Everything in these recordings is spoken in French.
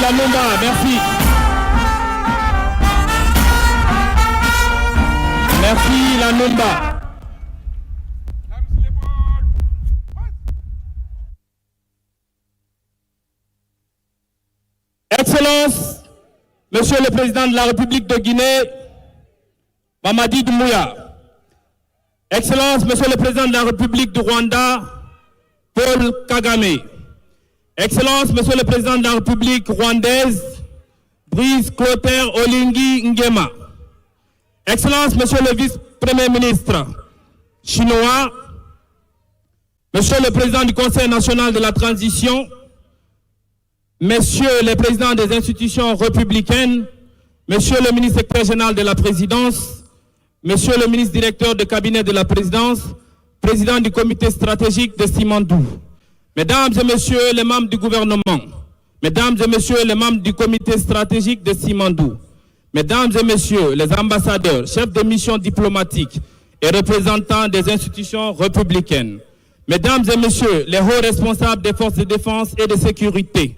Lanumba, merci. Merci Lanumba. Excellence, Monsieur le Président de la République de Guinée, Mamadi Doumbouya. Excellence, Monsieur le Président de la République du Rwanda, Paul Kagame. Excellence, Monsieur le Président de la République rwandaise, Brice Clotaire Olingi Nguema. Excellence, Monsieur le Vice-Premier ministre chinois, Monsieur le Président du Conseil national de la transition, Messieurs les présidents des institutions républicaines, Monsieur le ministre secrétaire général de la présidence, Monsieur le ministre directeur de cabinet de la présidence, président du comité stratégique de Simandou, Mesdames et Messieurs les membres du gouvernement, Mesdames et Messieurs les membres du comité stratégique de Simandou, Mesdames et Messieurs les ambassadeurs, chefs de mission diplomatique et représentants des institutions républicaines, Mesdames et Messieurs les hauts responsables des forces de défense et de sécurité,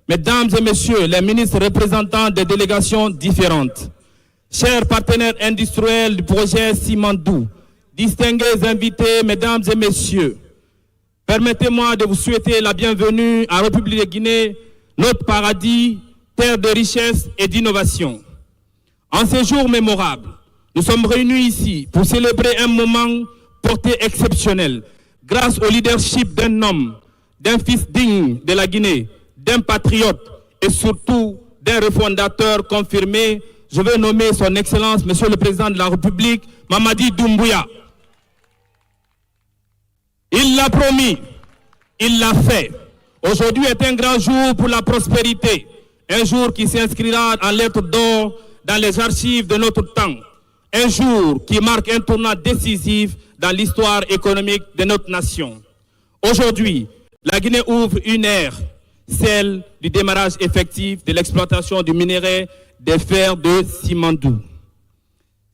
Mesdames et Messieurs les ministres représentants des délégations différentes, chers partenaires industriels du projet Simandou, distingués invités, Mesdames et Messieurs, permettez-moi de vous souhaiter la bienvenue à la République de Guinée, notre paradis, terre de richesse et d'innovation. En ces jours mémorables, nous sommes réunis ici pour célébrer un moment porté exceptionnel grâce au leadership d'un homme, d'un fils digne de la Guinée, d'un patriote et surtout d'un refondateur confirmé. Je vais nommer son Excellence, Monsieur le Président de la République, Mamadi Doumbouya. Il l'a promis, il l'a fait. Aujourd'hui est un grand jour pour la prospérité, un jour qui s'inscrira en lettres d'or dans les archives de notre temps, un jour qui marque un tournant décisif dans l'histoire économique de notre nation. Aujourd'hui, la Guinée ouvre une ère, celle du démarrage effectif de l'exploitation du minerai des fers de Simandou.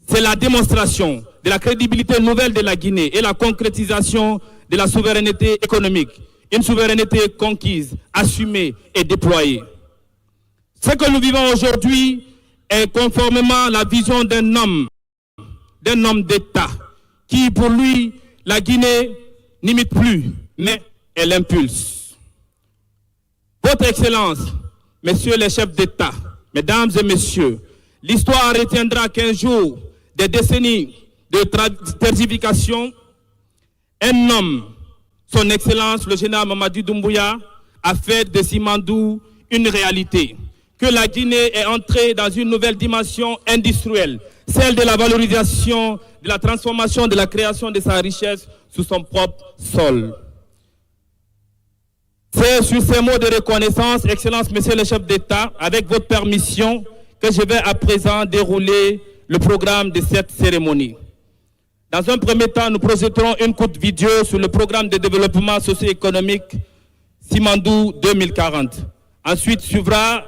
C'est la démonstration de la crédibilité nouvelle de la Guinée et la concrétisation de la souveraineté économique, une souveraineté conquise, assumée et déployée. Ce que nous vivons aujourd'hui est conformément à la vision d'un homme d'État, qui pour lui, la Guinée n'imite plus, mais elle impulse. Votre Excellence, Messieurs les chefs d'État, Mesdames et Messieurs, l'histoire retiendra qu'un jour, des décennies de tergification, un homme, son Excellence, le général Mamadi Doumbouya, a fait de Simandou une réalité. Que la Guinée est entrée dans une nouvelle dimension industrielle, celle de la valorisation, de la transformation, de la création de sa richesse sous son propre sol. C'est sur ces mots de reconnaissance, Excellence, Monsieur le chef d'État, avec votre permission, que je vais à présent dérouler le programme de cette cérémonie. Dans un premier temps, nous projetterons une courte vidéo sur le programme de développement socio-économique Simandou 2040. Ensuite suivra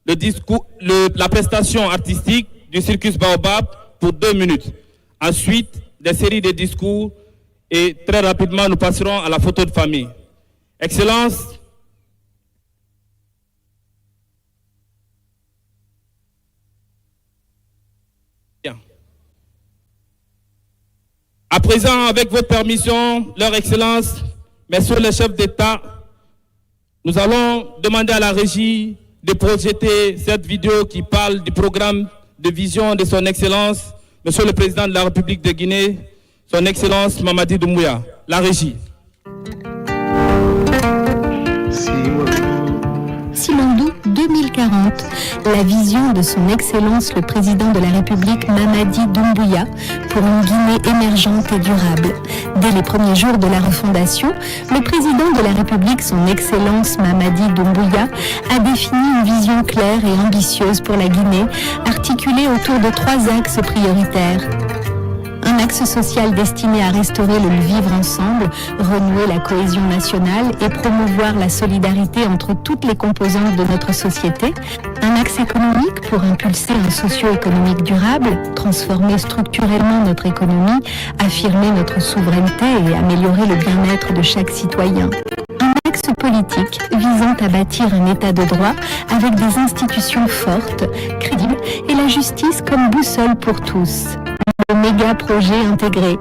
la prestation artistique du Circus Baobab pour 2 minutes. Ensuite, des séries de discours et très rapidement, nous passerons à la photo de famille. Excellence, bien. À présent, avec votre permission, Leur Excellence, Messieurs les chefs d'État, nous allons demander à la régie de projeter cette vidéo qui parle du programme de vision de son Excellence, Monsieur le Président de la République de Guinée, son Excellence Mamadi Doumbouya. La régie. Simandou 2040, la vision de son Excellence le Président de la République Mamadi Doumbouya pour une Guinée émergente et durable. Dès les premiers jours de la refondation, le Président de la République, son Excellence Mamadi Doumbouya, a défini une vision claire et ambitieuse pour la Guinée, articulée autour de 3 axes prioritaires. Un axe social destiné à restaurer le vivre ensemble, renouer la cohésion nationale et promouvoir la solidarité entre toutes les composantes de notre société. Un axe économique pour impulser un socio-économique durable, transformer structurellement notre économie, affirmer notre souveraineté et améliorer le bien-être de chaque citoyen. Un axe politique politique visant à bâtir un état de droit avec des institutions fortes, crédibles et la justice comme boussole pour tous. Le méga projet intégré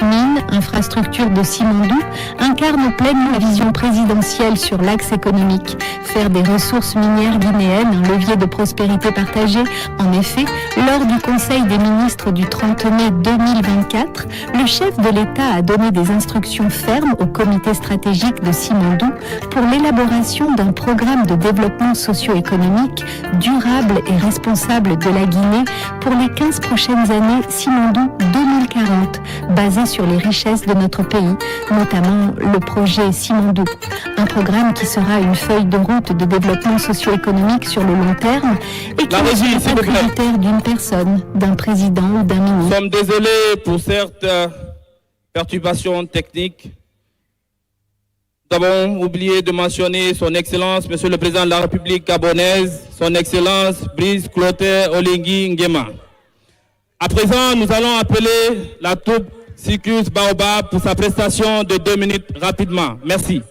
mine, infrastructure de Simandou, incarne pleinement la vision présidentielle sur l'axe économique, faire des ressources minières guinéennes un levier de prospérité partagée. En effet, lors du Conseil des ministres du 30 mai 2024, le chef de l'État a donné des instructions fermes au comité stratégique de Simandou pour l'élaboration d'un programme de développement socio-économique durable et responsable de la Guinée pour les 15 prochaines années Simandou 2040, basé sur les richesses de notre pays, notamment le projet Simandou, un programme qui sera une feuille de route de développement socio-économique sur le long terme et qui ne sera pas tributaire d'une personne, d'un président ou d'un ministre. Nous sommes désolés pour certaines perturbations techniques. Nous avons oublié de mentionner son Excellence, Monsieur le Président de la République gabonaise, son Excellence Brice Clotaire Oligui Nguema. À présent, nous allons appeler la troupe Circus Baobab pour sa prestation de 2 minutes rapidement. Merci.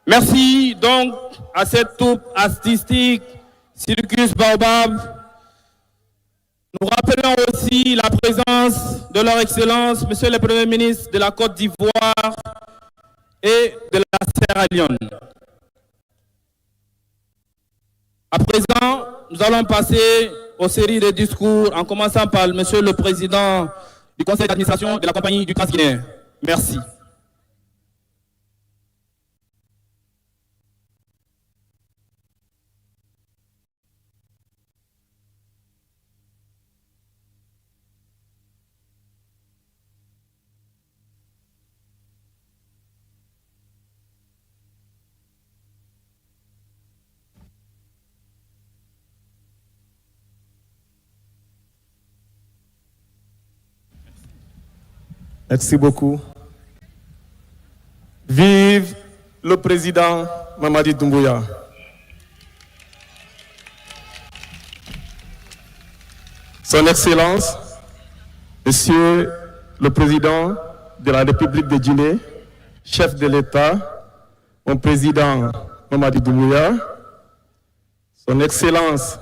Merci donc à cette troupe artistique Circus Baobab. Nous rappelons aussi la présence de leur Excellence, Monsieur le Premier ministre de la Côte d'Ivoire et de la Sierra Leone. À présent, nous allons passer aux séries de discours, en commençant par Monsieur le Président du Conseil d'administration de la Compagnie du Transguinéen. Merci. Merci beaucoup. Vive le président Mamadi Doumbouya. Son Excellence, Monsieur le Président de la République de Guinée, chef de l'État, mon président Mamadi Doumbouya, Son Excellence,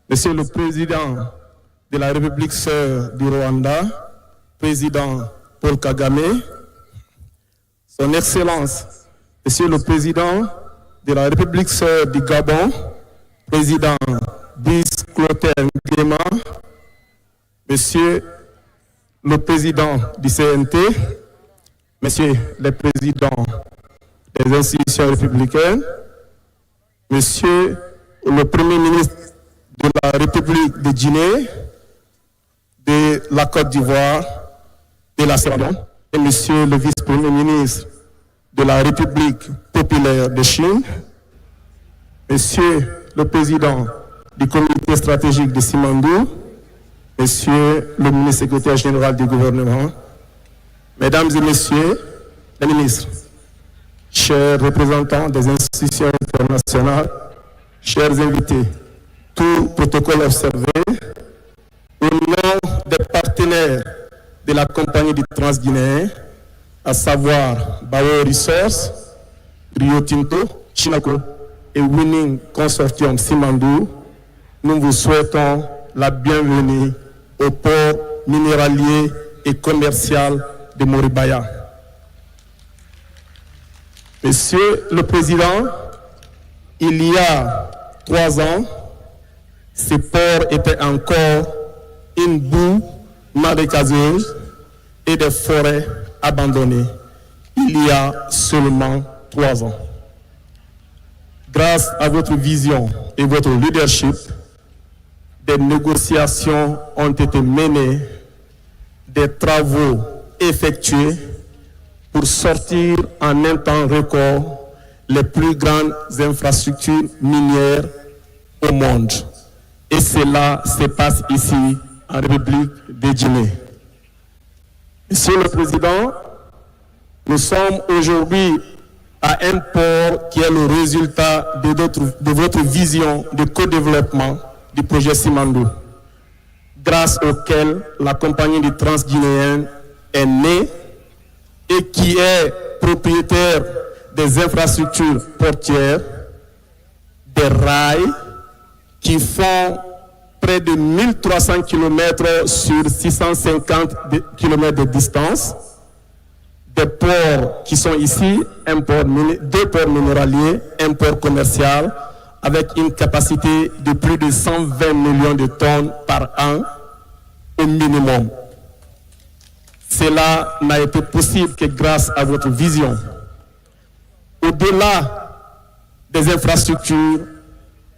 Monsieur le Président de la République sœur du Rwanda, Président Paul Kagame, Son Excellence, Monsieur le Président de la République sœur du Gabon, Président Brice Clotaire Nguema, Monsieur le Président du CNT, Monsieur le Président des institutions républicaines, Monsieur le Premier ministre de la République de Guinée, de la Côte d'Ivoire, de la Sierra Leone, et Monsieur le Vice-Premier ministre de la République populaire de Chine, Monsieur le Président du Comité stratégique de Simandou, Monsieur le ministre secrétaire général du gouvernement, Mesdames et Messieurs les ministres, chers représentants des institutions internationales, chers invités, tout protocole observé, au nom des partenaires de la compagnie du Transguinéen, à savoir Bao Resources, Rio Tinto, Chinaco et Winning Consortium Simandou, nous vous souhaitons la bienvenue au port minéralier et commercial de Moribaya. Monsieur le Président, il y a 3 ans, ce port était encore une boue marécageuse et des forêts abandonnées. Il y a seulement 3 ans. Grâce à votre vision et votre leadership, des négociations ont été menées, des travaux effectués pour sortir en un temps record les plus grandes infrastructures minières au monde. Et cela se passe ici, en République de Guinée. Monsieur le Président, nous sommes aujourd'hui à un port qui est le résultat de votre vision de co-développement du projet Simandou, grâce auquel la compagnie du Transguinéen est née et qui est propriétaire des infrastructures portières, des rails qui font près de 1300 km sur 650 km de distance, des ports qui sont ici, deux ports minéraliers, un port commercial, avec une capacité de plus de 120 millions de tonnes par an au minimum. Cela n'a été possible que grâce à votre vision. Au-delà des infrastructures,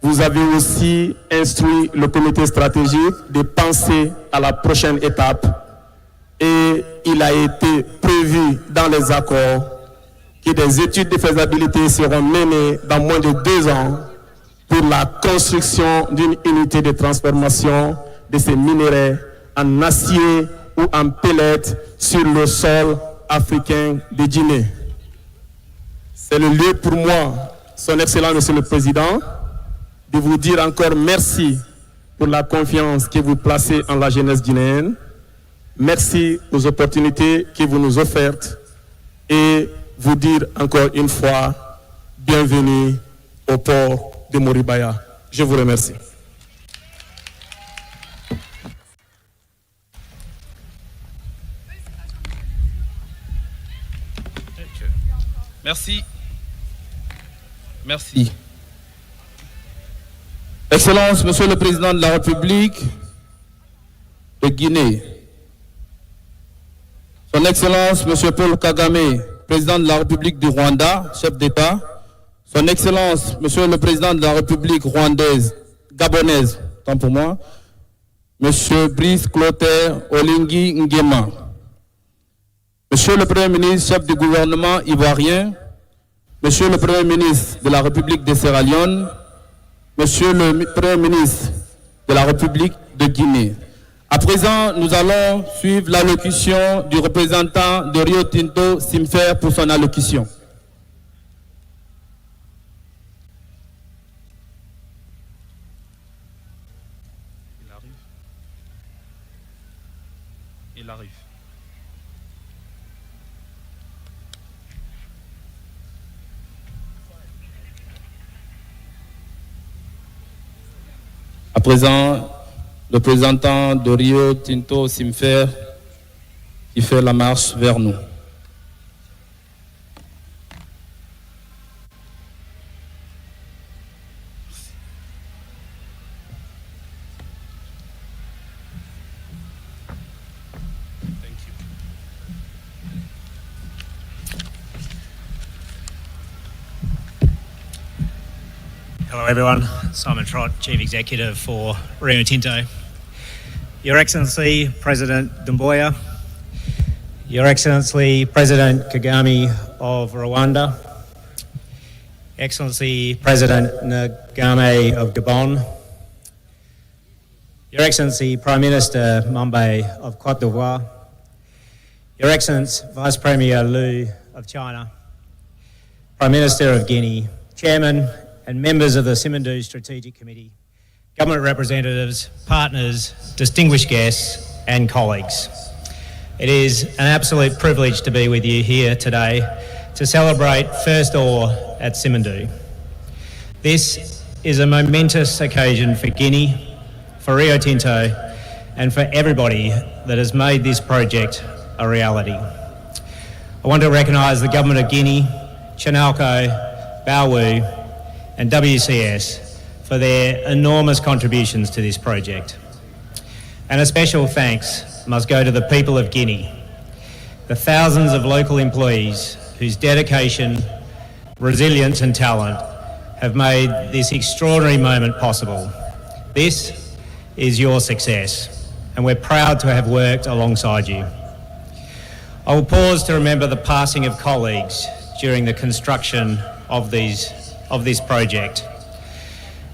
vous avez aussi instruit le comité stratégique de penser à la prochaine étape et il a été prévu dans les accords que des études de faisabilité seront menées dans moins de 2 ans pour la construction d'une unité de transformation de ces minerais en acier ou en pellets sur le sol africain de Guinée. C'est le lieu pour moi, Son Excellence Monsieur le Président, de vous dire encore merci pour la confiance que vous placez en la jeunesse guinéenne. Merci aux opportunités que vous nous offrez et vous dire encore une fois bienvenue au port de Moribaya. Je vous remercie. Merci. Merci. Excellence, Monsieur le Président de la République de Guinée, Son Excellence, Monsieur Paul Kagame, Président de la République du Rwanda, chef d'État, Son Excellence, Monsieur le Président de la République rwandaise, gabonaise, tant pour moi, Monsieur Brice Clotaire Olingi Nguema, Monsieur le Premier ministre, chef du gouvernement ivoirien, Monsieur le Premier ministre de la République de Sierra Leone, Monsieur le Premier ministre de la République de Guinée. À présent, nous allons suivre l'allocution du représentant de Rio Tinto Simfer pour son allocution. Il arrive. À présent, le représentant de Rio Tinto Simfer qui fait la marche vers nous. Hello everyone, Simon Trott, Chief Executive for Rio Tinto. Your Excellency President Doumbouya, Your Excellency President Kagame of Rwanda, Excellency President Kagame of Gabon, Your Excellency Prime Minister Mambe of Cote d'Ivoire, Your Excellency Vice Premier Liu of China, Prime Minister of Guinea, Chairman and members of the Simandou Strategic Committee, government representatives, partners, distinguished guests and colleagues. It is an absolute privilege to be with you here today to celebrate first ore at Simandou. This is a momentous occasion for Guinea, for Rio Tinto and for everybody that has made this project a reality. I want to recognise the Government of Guinea, Chinalco, Baowu and WCS for their enormous contributions to this project. And a special thanks must go to the people of Guinea, the thousands of local employees whose dedication, resilience and talent have made this extraordinary moment possible. This is your success, and we're proud to have worked alongside you. I will pause to remember the passing of colleagues during the construction of this project.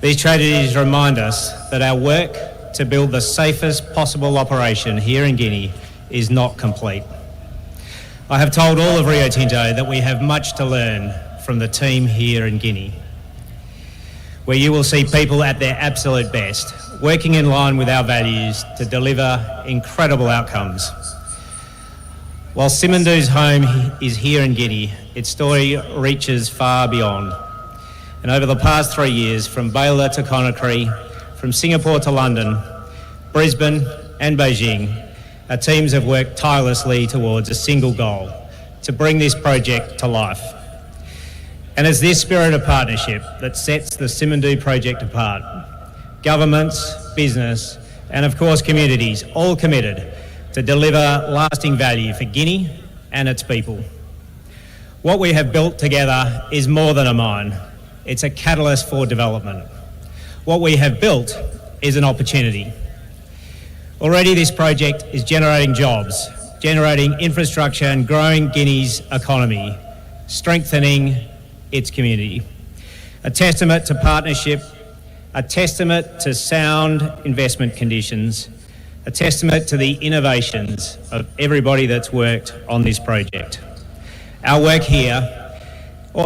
These tragedies remind us that our work to build the safest possible operation here in Guinea is not complete. I have told all of Rio Tinto that we have much to learn from the team here in Guinea, where you will see people at their absolute best, working in line with our values to deliver incredible outcomes. While Simandou's home is here in Guinea, its story reaches far beyond. And over the past 3 years, from Baylor to Conakry, from Singapore to London, Brisbane and Beijing, our teams have worked tirelessly towards a single goal, to bring this project to life. And it's this spirit of partnership that sets the Simandou project apart. Governments, business, and of course communities, all committed to deliver lasting value for Guinea and its people. What we have built together is more than a mine. It's a catalyst for development. What we have built is an opportunity. Already this project is generating jobs, generating infrastructure and growing Guinea's economy, strengthening its community. A testament to partnership, a testament to sound investment conditions, a testament to the innovations of everybody that's worked on this project. Our work here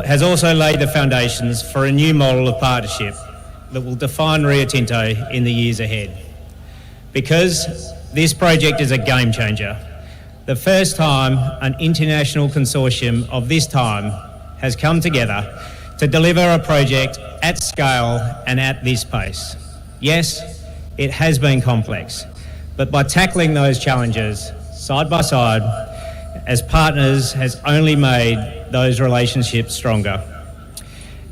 has also laid the foundations for a new model of partnership that will define Rio Tinto in the years ahead. Because this project is a game changer. The first time an international consortium of this time has come together to deliver a project at scale and at this pace. Yes, it has been complex, but by tackling those challenges side by side as partners has only made those relationships stronger.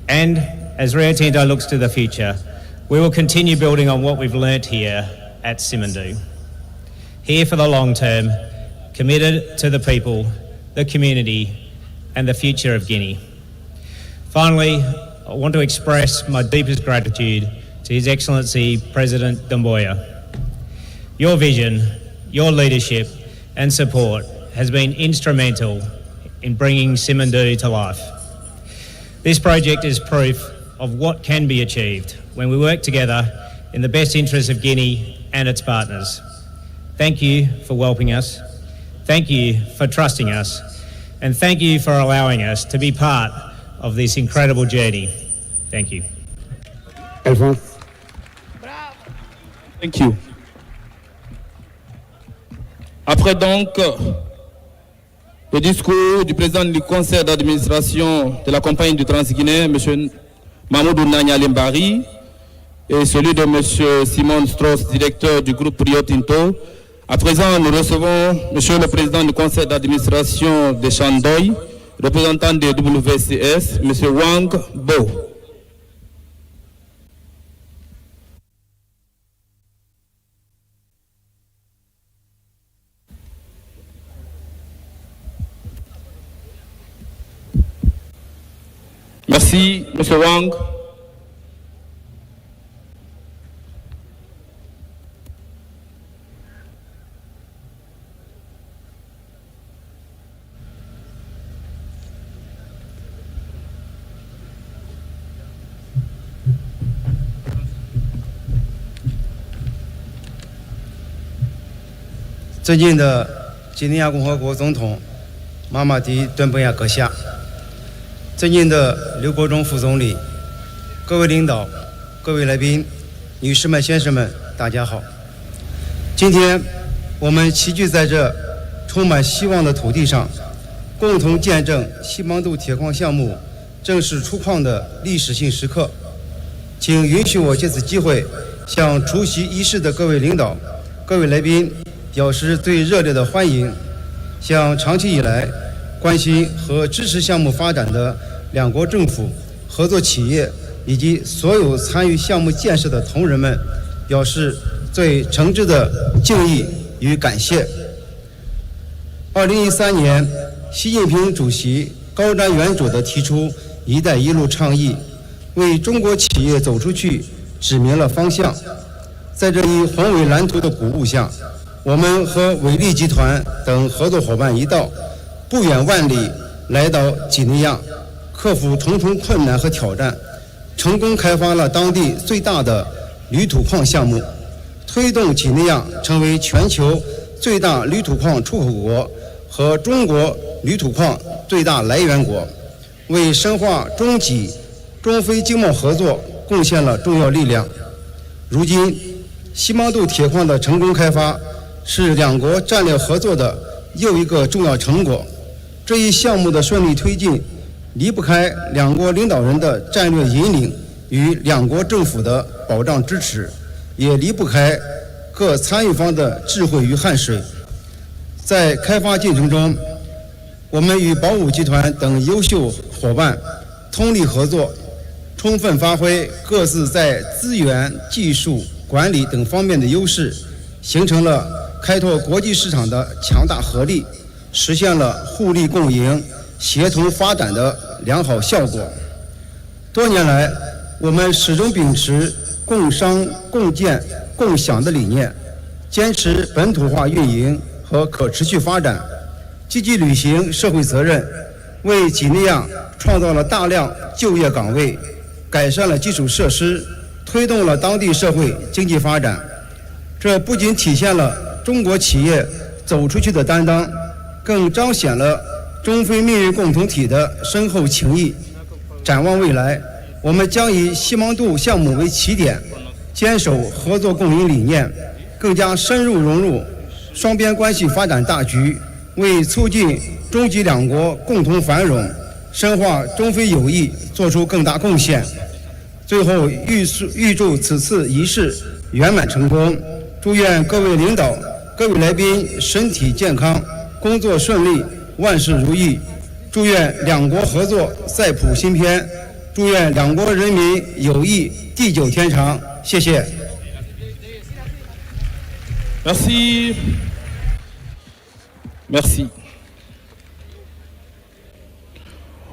And as Rio Tinto looks to the future, we will continue building on what we've learnt here at Simandou. Here for the long term, committed to the people, the community, and the future of Guinea. Finally, I want to express my deepest gratitude to His Excellency President Doumbouya. Your vision, your leadership and support has been instrumental in bringing Simandou to life. This project is proof of what can be achieved when we work together in the best interests of Guinea and its partners. Thank you for welcoming us. Thank you for trusting us. And thank you for allowing us to be part of this incredible journey. Thank you. Alphonse. Thank you. Après donc le discours du président du conseil d'administration de la compagnie du Transguinéen, M. Mamoudou Nanya Limbari, et celui de M. Simon Strauss, directeur du groupe Rio Tinto, à présent nous recevons M. le président du conseil d'administration de Chandoy, représentant de WCS, M. Wang Bo. Merci, M. Wang.尊敬的几内亚共和国总统马马迪·敦本亚阁下，尊敬的刘国中副总理，各位领导，各位来宾，女士们、先生们，大家好。今天我们齐聚在这充满希望的土地上，共同见证西芒杜铁矿项目正式出矿的历史性时刻。请允许我借此机会向出席仪式的各位领导、各位来宾表示最热烈的欢迎，向长期以来关心和支持项目发展的两国政府、合作企业以及所有参与项目建设的同仁们表示最诚挚的敬意与感谢。2013年，习近平主席高瞻远瞩地提出“一带一路”倡议，为中国企业走出去指明了方向。在这一宏伟蓝图的鼓舞下，我们和伟力集团等合作伙伴一道，不远万里来到几内亚，克服重重困难和挑战，成功开发了当地最大的铝土矿项目，推动几内亚成为全球最大铝土矿出口国和中国铝土矿最大来源国，为深化中几、中非经贸合作贡献了重要力量。如今，西芒杜铁矿的成功开发是两国战略合作的又一个重要成果。这一项目的顺利推进，离不开两国领导人的战略引领与两国政府的保障支持，也离不开各参与方的智慧与汗水。在开发进程中，我们与宝武集团等优秀伙伴通力合作，充分发挥各自在资源、技术、管理等方面的优势，形成了开拓国际市场的强大合力，实现了互利共赢、协同发展的良好效果。多年来，我们始终秉持共商、共建、共享的理念，坚持本土化运营和可持续发展，积极履行社会责任，为几内亚创造了大量就业岗位，改善了基础设施，推动了当地社会经济发展。这不仅体现了中国企业走出去的担当，更彰显了中非命运共同体的深厚情谊。展望未来，我们将以西芒杜项目为起点，坚守合作共赢理念，更加深入融入双边关系发展大局，为促进中几两国共同繁荣、深化中非友谊做出更大贡献。最后预祝此次仪式圆满成功，祝愿各位领导、各位来宾身体健康，工作顺利，万事如意。祝愿两国合作再谱新篇，祝愿两国人民友谊地久天长。谢谢。Merci. Merci.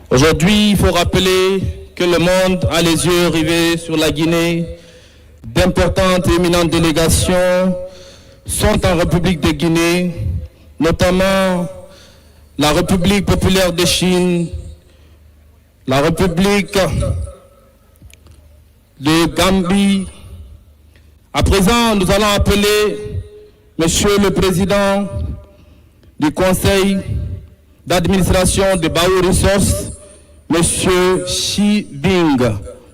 Aujourd'hui, il faut rappeler que le monde a les yeux rivés sur la Guinée. D'importantes et éminentes délégations sont en République de Guinée, notamment la République populaire de Chine, la République de Gambie. À présent, nous allons appeler Monsieur le Président du Conseil d'administration de Baowu Resources, Monsieur Xi Bing,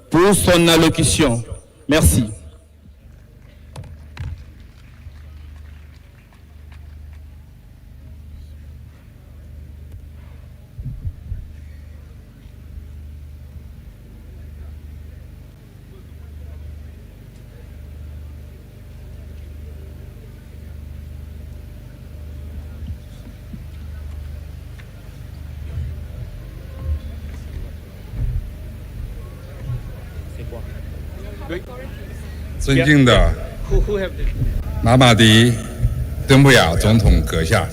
pour son allocution. Merci.尊敬的马马迪·敦布亚总统阁下，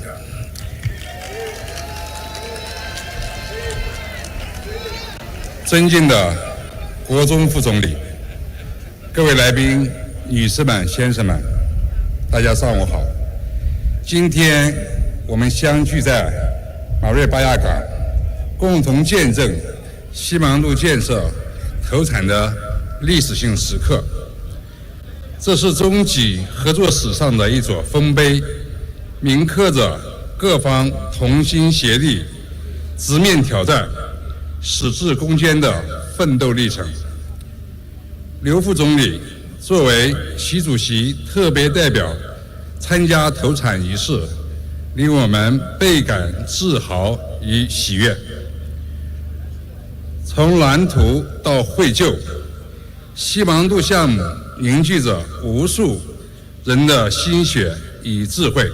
尊敬的国中副总理，各位来宾、女士们、先生们，大家上午好。今天我们相聚在马瑞巴亚港，共同见证西芒路建设投产的历史性时刻。这是中吉合作史上的一座丰碑，铭刻着各方同心协力、直面挑战、矢志攻坚的奋斗历程。刘副总理作为习主席特别代表参加投产仪式，令我们倍感自豪与喜悦。从蓝图到绘就，西芒路项目凝聚着无数人的心血与智慧。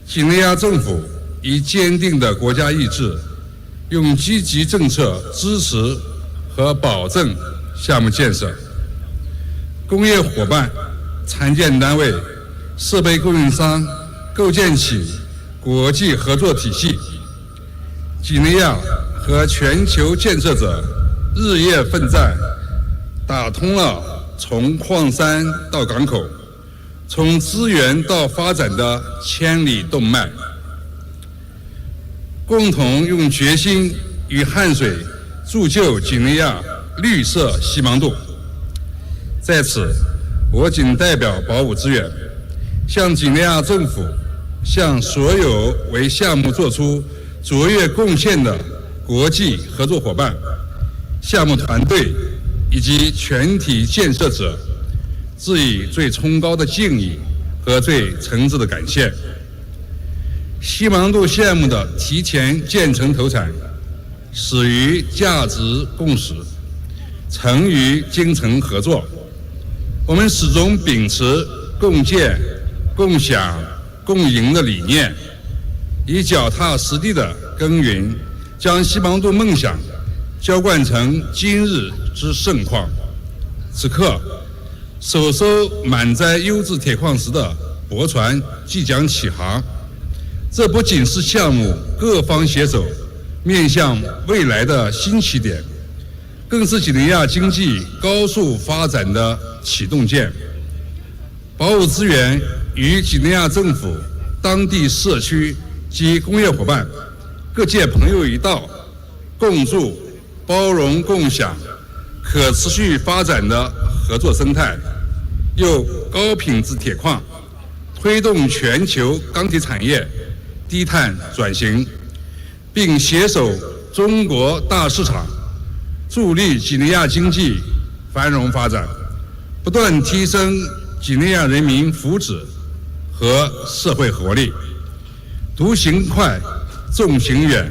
几内亚政府以坚定的国家意志，用积极政策支持和保证项目建设。工业伙伴、产建单位、设备供应商构建起国际合作体系。几内亚和全球建设者日夜奋战，打通了从矿山到港口，从资源到发展的千里动脉，共同用决心与汗水铸就几内亚绿色西芒路。在此，我谨代表保武资源，向几内亚政府、向所有为项目做出卓越贡献的国际合作伙伴、项目团队以及全体建设者，致以最崇高的敬意和最诚挚的感谢。西芒路项目的提前建成投产，始于价值共识，成于精诚合作。我们始终秉持共建、共享、共赢的理念，以脚踏实地的耕耘，将西芒路梦想浇灌成今日之盛况。此刻，首艘满载优质铁矿石的驳船即将起航，这不仅是项目各方携手面向未来的新起点，更是几内亚经济高速发展的启动键。保武资源与几内亚政府、当地社区及工业伙伴、各界朋友一道，共筑包容共享、可持续发展的合作生态，用高品质铁矿推动全球钢铁产业低碳转型，并携手中国大市场，助力几内亚经济繁荣发展，不断提升几内亚人民福祉和社会活力。独行快，纵行远，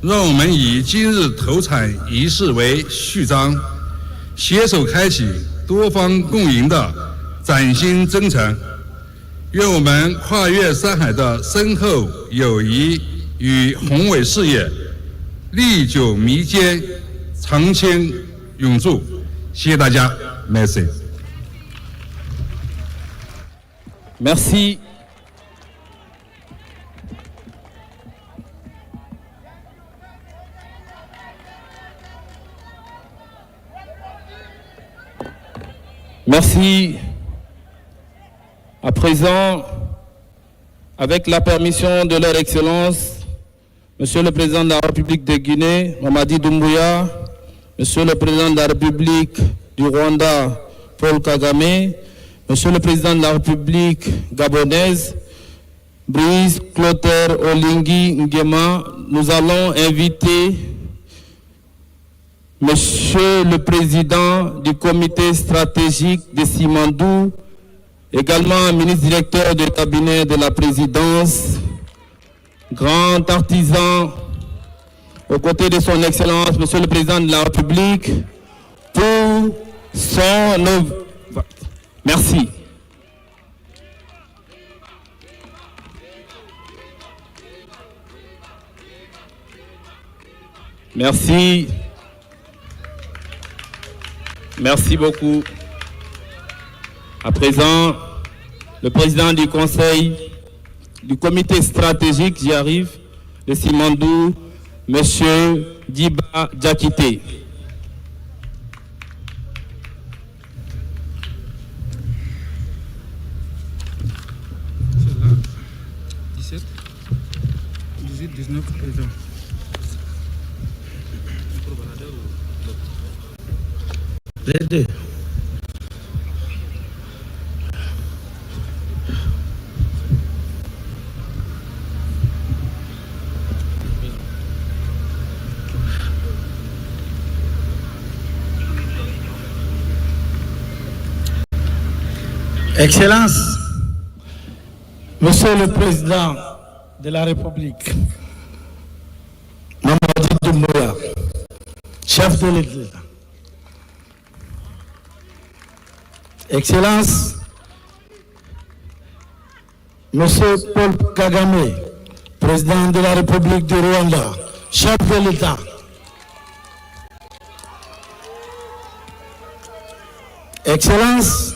让我们以今日投产仪式为序章，携手开启多方共赢的崭新征程。愿我们跨越山海的深厚友谊与宏伟事业历久弥坚，长青永驻。谢谢大家 ，Merci。Merci. Merci. À présent, avec la permission de leur Excellence, Monsieur le Président de la République de Guinée, Mamadi Doumbouya, Monsieur le Président de la République du Rwanda, Paul Kagame, Monsieur le Président de la République gabonaise, Brice Clotaire Oligui Nguema, nous allons inviter Monsieur le Président du Comité stratégique de Simandou, également ministre directeur du cabinet de la présidence, grand artisan, aux côtés de son Excellence, Monsieur le Président de la République, pour son... Merci. Merci. Merci beaucoup. À présent, le président du conseil, du comité stratégique, j'y arrive, de Simandou, Monsieur Diba Diakité. C'est là, 17, 18, 19, président. Les deux. Excellence, Monsieur le Président de la République, Mamadi Doumbouya, chef de l'État. Excellence, Monsieur Paul Kagame, Président de la République du Rwanda, chef de l'État. Excellence,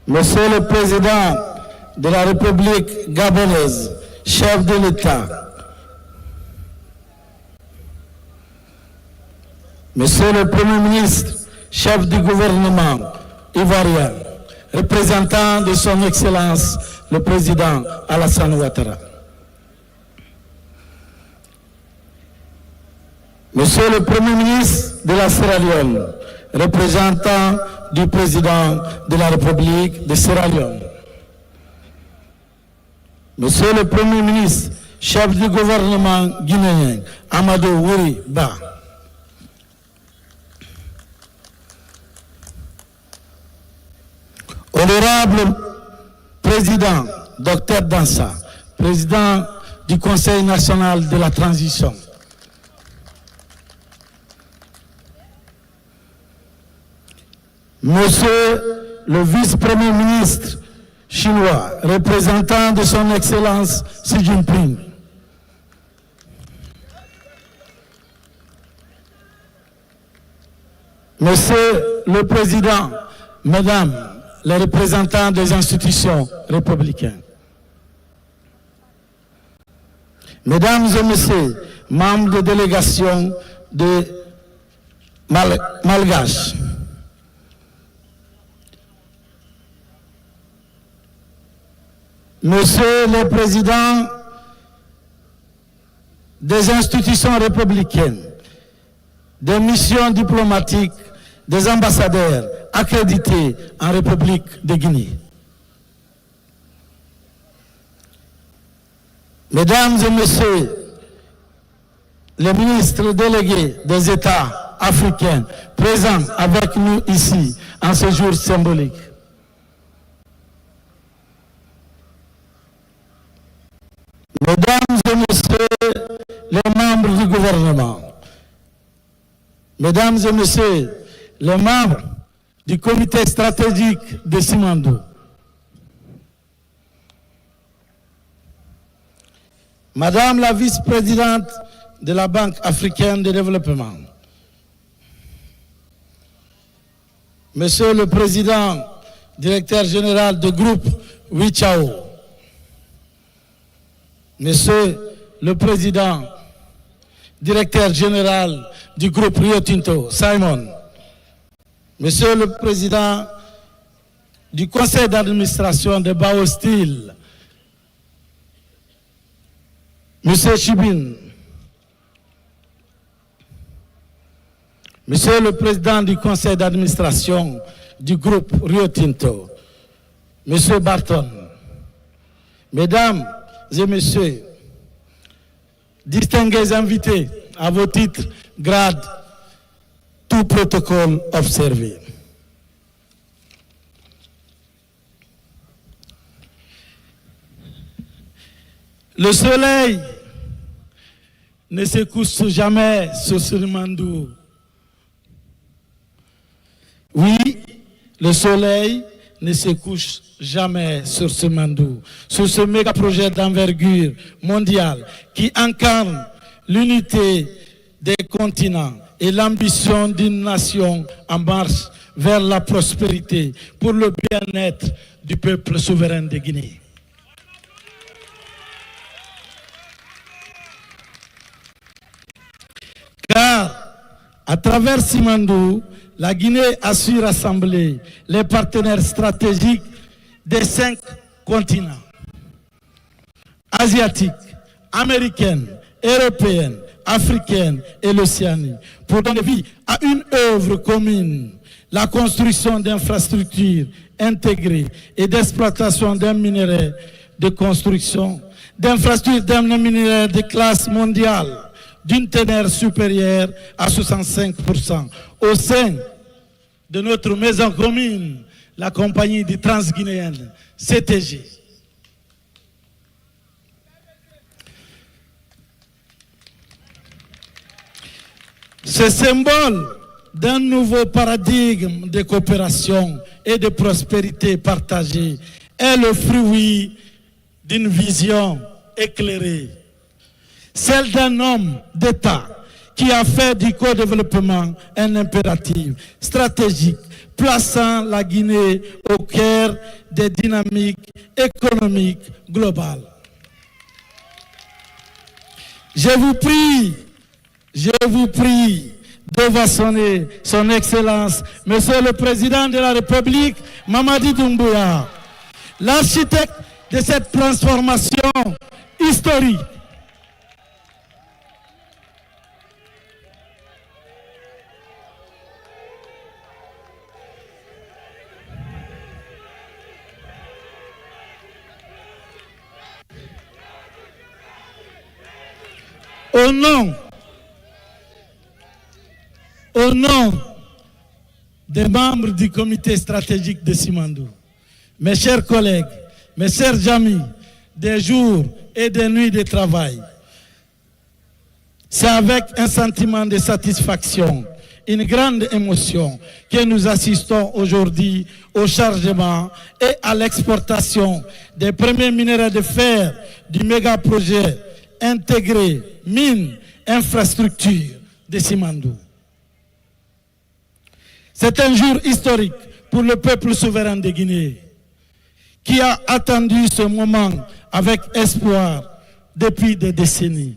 Monsieur le Président de la République gabonaise, chef de l'État. Monsieur le Premier ministre, chef du gouvernement ivoirien, représentant de son Excellence le Président Alassane Ouattara. Monsieur le Premier ministre de la Sierra Leone, représentant du Président de la République de Sierra Leone. Monsieur le Premier ministre, chef du gouvernement guinéen, Amadou Wuri Ba. Honorable Président Dr Dansa, Président du Conseil national de la transition. Monsieur le vice-premier ministre chinois, représentant de son Excellence Xi Jinping. Monsieur le Président, Mesdames les représentants des institutions républicaines. Mesdames et Messieurs, membres de délégation de Malgache, Monsieur le Président des institutions républicaines, des missions diplomatiques, des ambassadeurs accrédités en République de Guinée. Mesdames et Messieurs, les ministres délégués des États africains présents avec nous ici en ce jour symbolique. Mesdames et messieurs les membres du gouvernement, Mesdames et messieurs les membres du comité stratégique de Simandou, Madame la vice-présidente de la Banque africaine de développement, Monsieur le président, directeur général du groupe Wichao, Monsieur le président, directeur général du groupe Rio Tinto, Simon, Monsieur le président du conseil d'administration de Bao Steel, Monsieur Chibin, Monsieur le président du conseil d'administration du groupe Rio Tinto, Monsieur Barton, Mesdames et Messieurs, distingués invités à vos titres, grades, tout protocole observé. Le soleil ne se couche jamais sur Simandou. Oui, le soleil ne se couche jamais sur Simandou, sur ce méga projet d'envergure mondiale qui incarne l'unité des continents et l'ambition d'une nation en marche vers la prospérité pour le bien-être du peuple souverain de Guinée. Car, à travers Simandou, la Guinée a su rassembler les partenaires stratégiques des 5 continents, asiatiques, américaines, européennes, africaine et l'Océanie, pour donner vie à une œuvre commune, la construction d'infrastructures intégrées et d'exploitation d'un minerai de construction, d'infrastructures d'un minerai de classe mondiale, d'une teneur supérieure à 65% au sein de notre maison commune, la compagnie du transguinéenne CTG. Ce symbole d'un nouveau paradigme de coopération et de prospérité partagée est le fruit d'une vision éclairée, celle d'un homme d'État qui a fait du co-développement un impératif stratégique, plaçant la Guinée au cœur des dynamiques économiques globales. Je vous prie d'ovationner son Excellence, Monsieur le Président de la République, Mamadi Doumbouya, l'architecte de cette transformation historique. Au nom des membres du comité stratégique de Simandou, mes chers collègues, mes chers amis, des jours et des nuits de travail, c'est avec un sentiment de satisfaction, une grande émotion que nous assistons aujourd'hui au chargement et à l'exportation des premiers minerais de fer du méga projet intégré mines, infrastructures de Simandou. C'est un jour historique pour le peuple souverain de Guinée qui a attendu ce moment avec espoir depuis des décennies.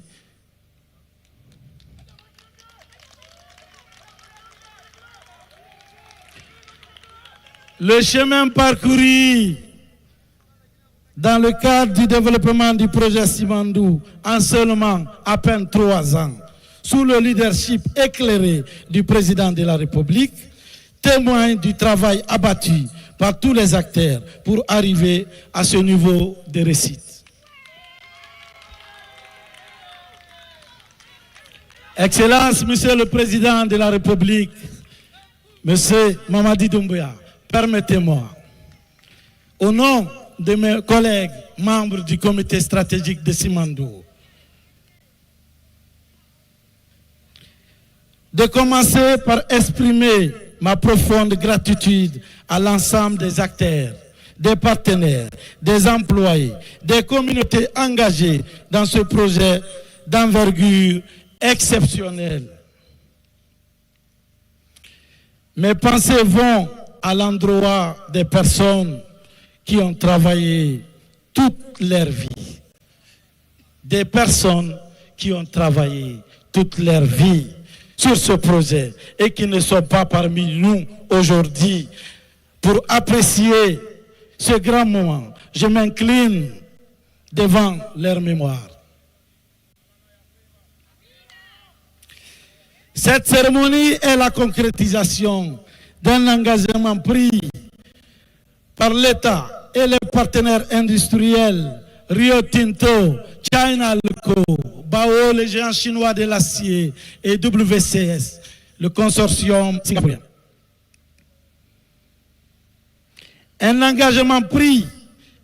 Le chemin parcouru dans le cadre du développement du projet Simandou en seulement à peine 3 ans, sous le leadership éclairé du président de la République, témoigne du travail abattu par tous les acteurs pour arriver à ce niveau de réussite. Excellence, Monsieur le Président de la République, Monsieur Mamadi Doumbouya, permettez-moi, au nom de mes collègues membres du comité stratégique de Simandou de commencer par exprimer ma profonde gratitude à l'ensemble des acteurs, des partenaires, des employés, des communautés engagées dans ce projet d'envergure exceptionnelle. Mes pensées vont à l'endroit des personnes qui ont travaillé toute leur vie. Des personnes qui ont travaillé toute leur vie sur ce projet et qui ne sont pas parmi nous aujourd'hui pour apprécier ce grand moment. Je m'incline devant leur mémoire. Cette cérémonie est la concrétisation d'un engagement pris par l'État et les partenaires industriels Rio Tinto, China Loco, Bao, les géants chinois de l'acier et WCS, le consortium singapourien. Un engagement pris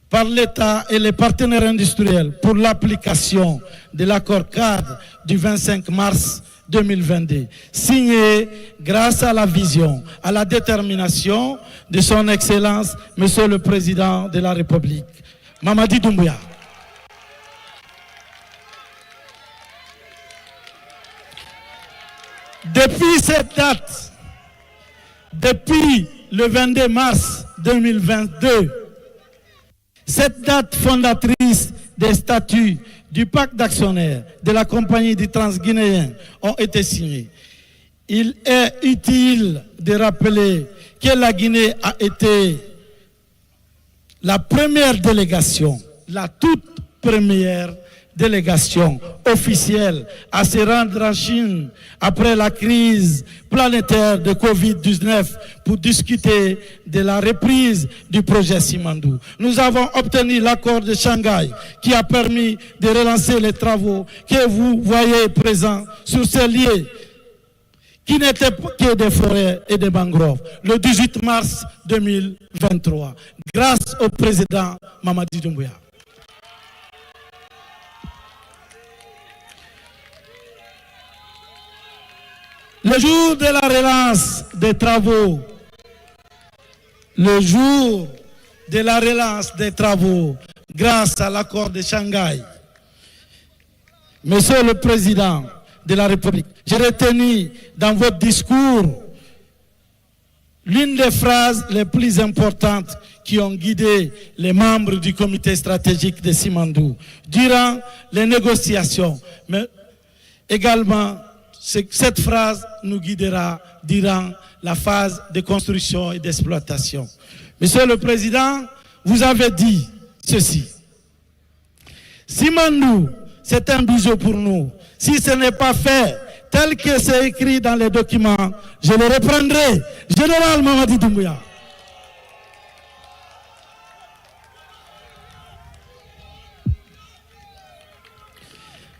par l'État et les partenaires industriels pour l'application de l'accord cadre du 25 mars 2022, signé grâce à la vision, à la détermination de son Excellence, Monsieur le Président de la République, Mamadi Doumbouya. Depuis cette date, depuis le 22 mars 2022, cette date fondatrice des statuts du pacte d'actionnaires de la compagnie du Transguinéen ont été signés. Il est utile de rappeler que la Guinée a été la première délégation, la toute première délégation officielle à se rendre en Chine après la crise planétaire de Covid-19 pour discuter de la reprise du projet Simandou. Nous avons obtenu l'accord de Shanghai qui a permis de relancer les travaux que vous voyez présents sur ces lieux qui n'étaient que des forêts et des mangroves, le 18 mars 2023, grâce au président Mamadi Doumbouya. Le jour de la relance des travaux, grâce à l'accord de Shanghai, Monsieur le Président de la République, j'ai retenu dans votre discours l'une des phrases les plus importantes qui ont guidé les membres du comité stratégique de Simandou durant les négociations, mais également cette phrase nous guidera durant la phase de construction et d'exploitation. Monsieur le Président, vous avez dit ceci. Simandou, c'est un bijou pour nous. Si ce n'est pas fait tel que c'est écrit dans les documents, je le reprendrai. Général Mamadi Doumbouya.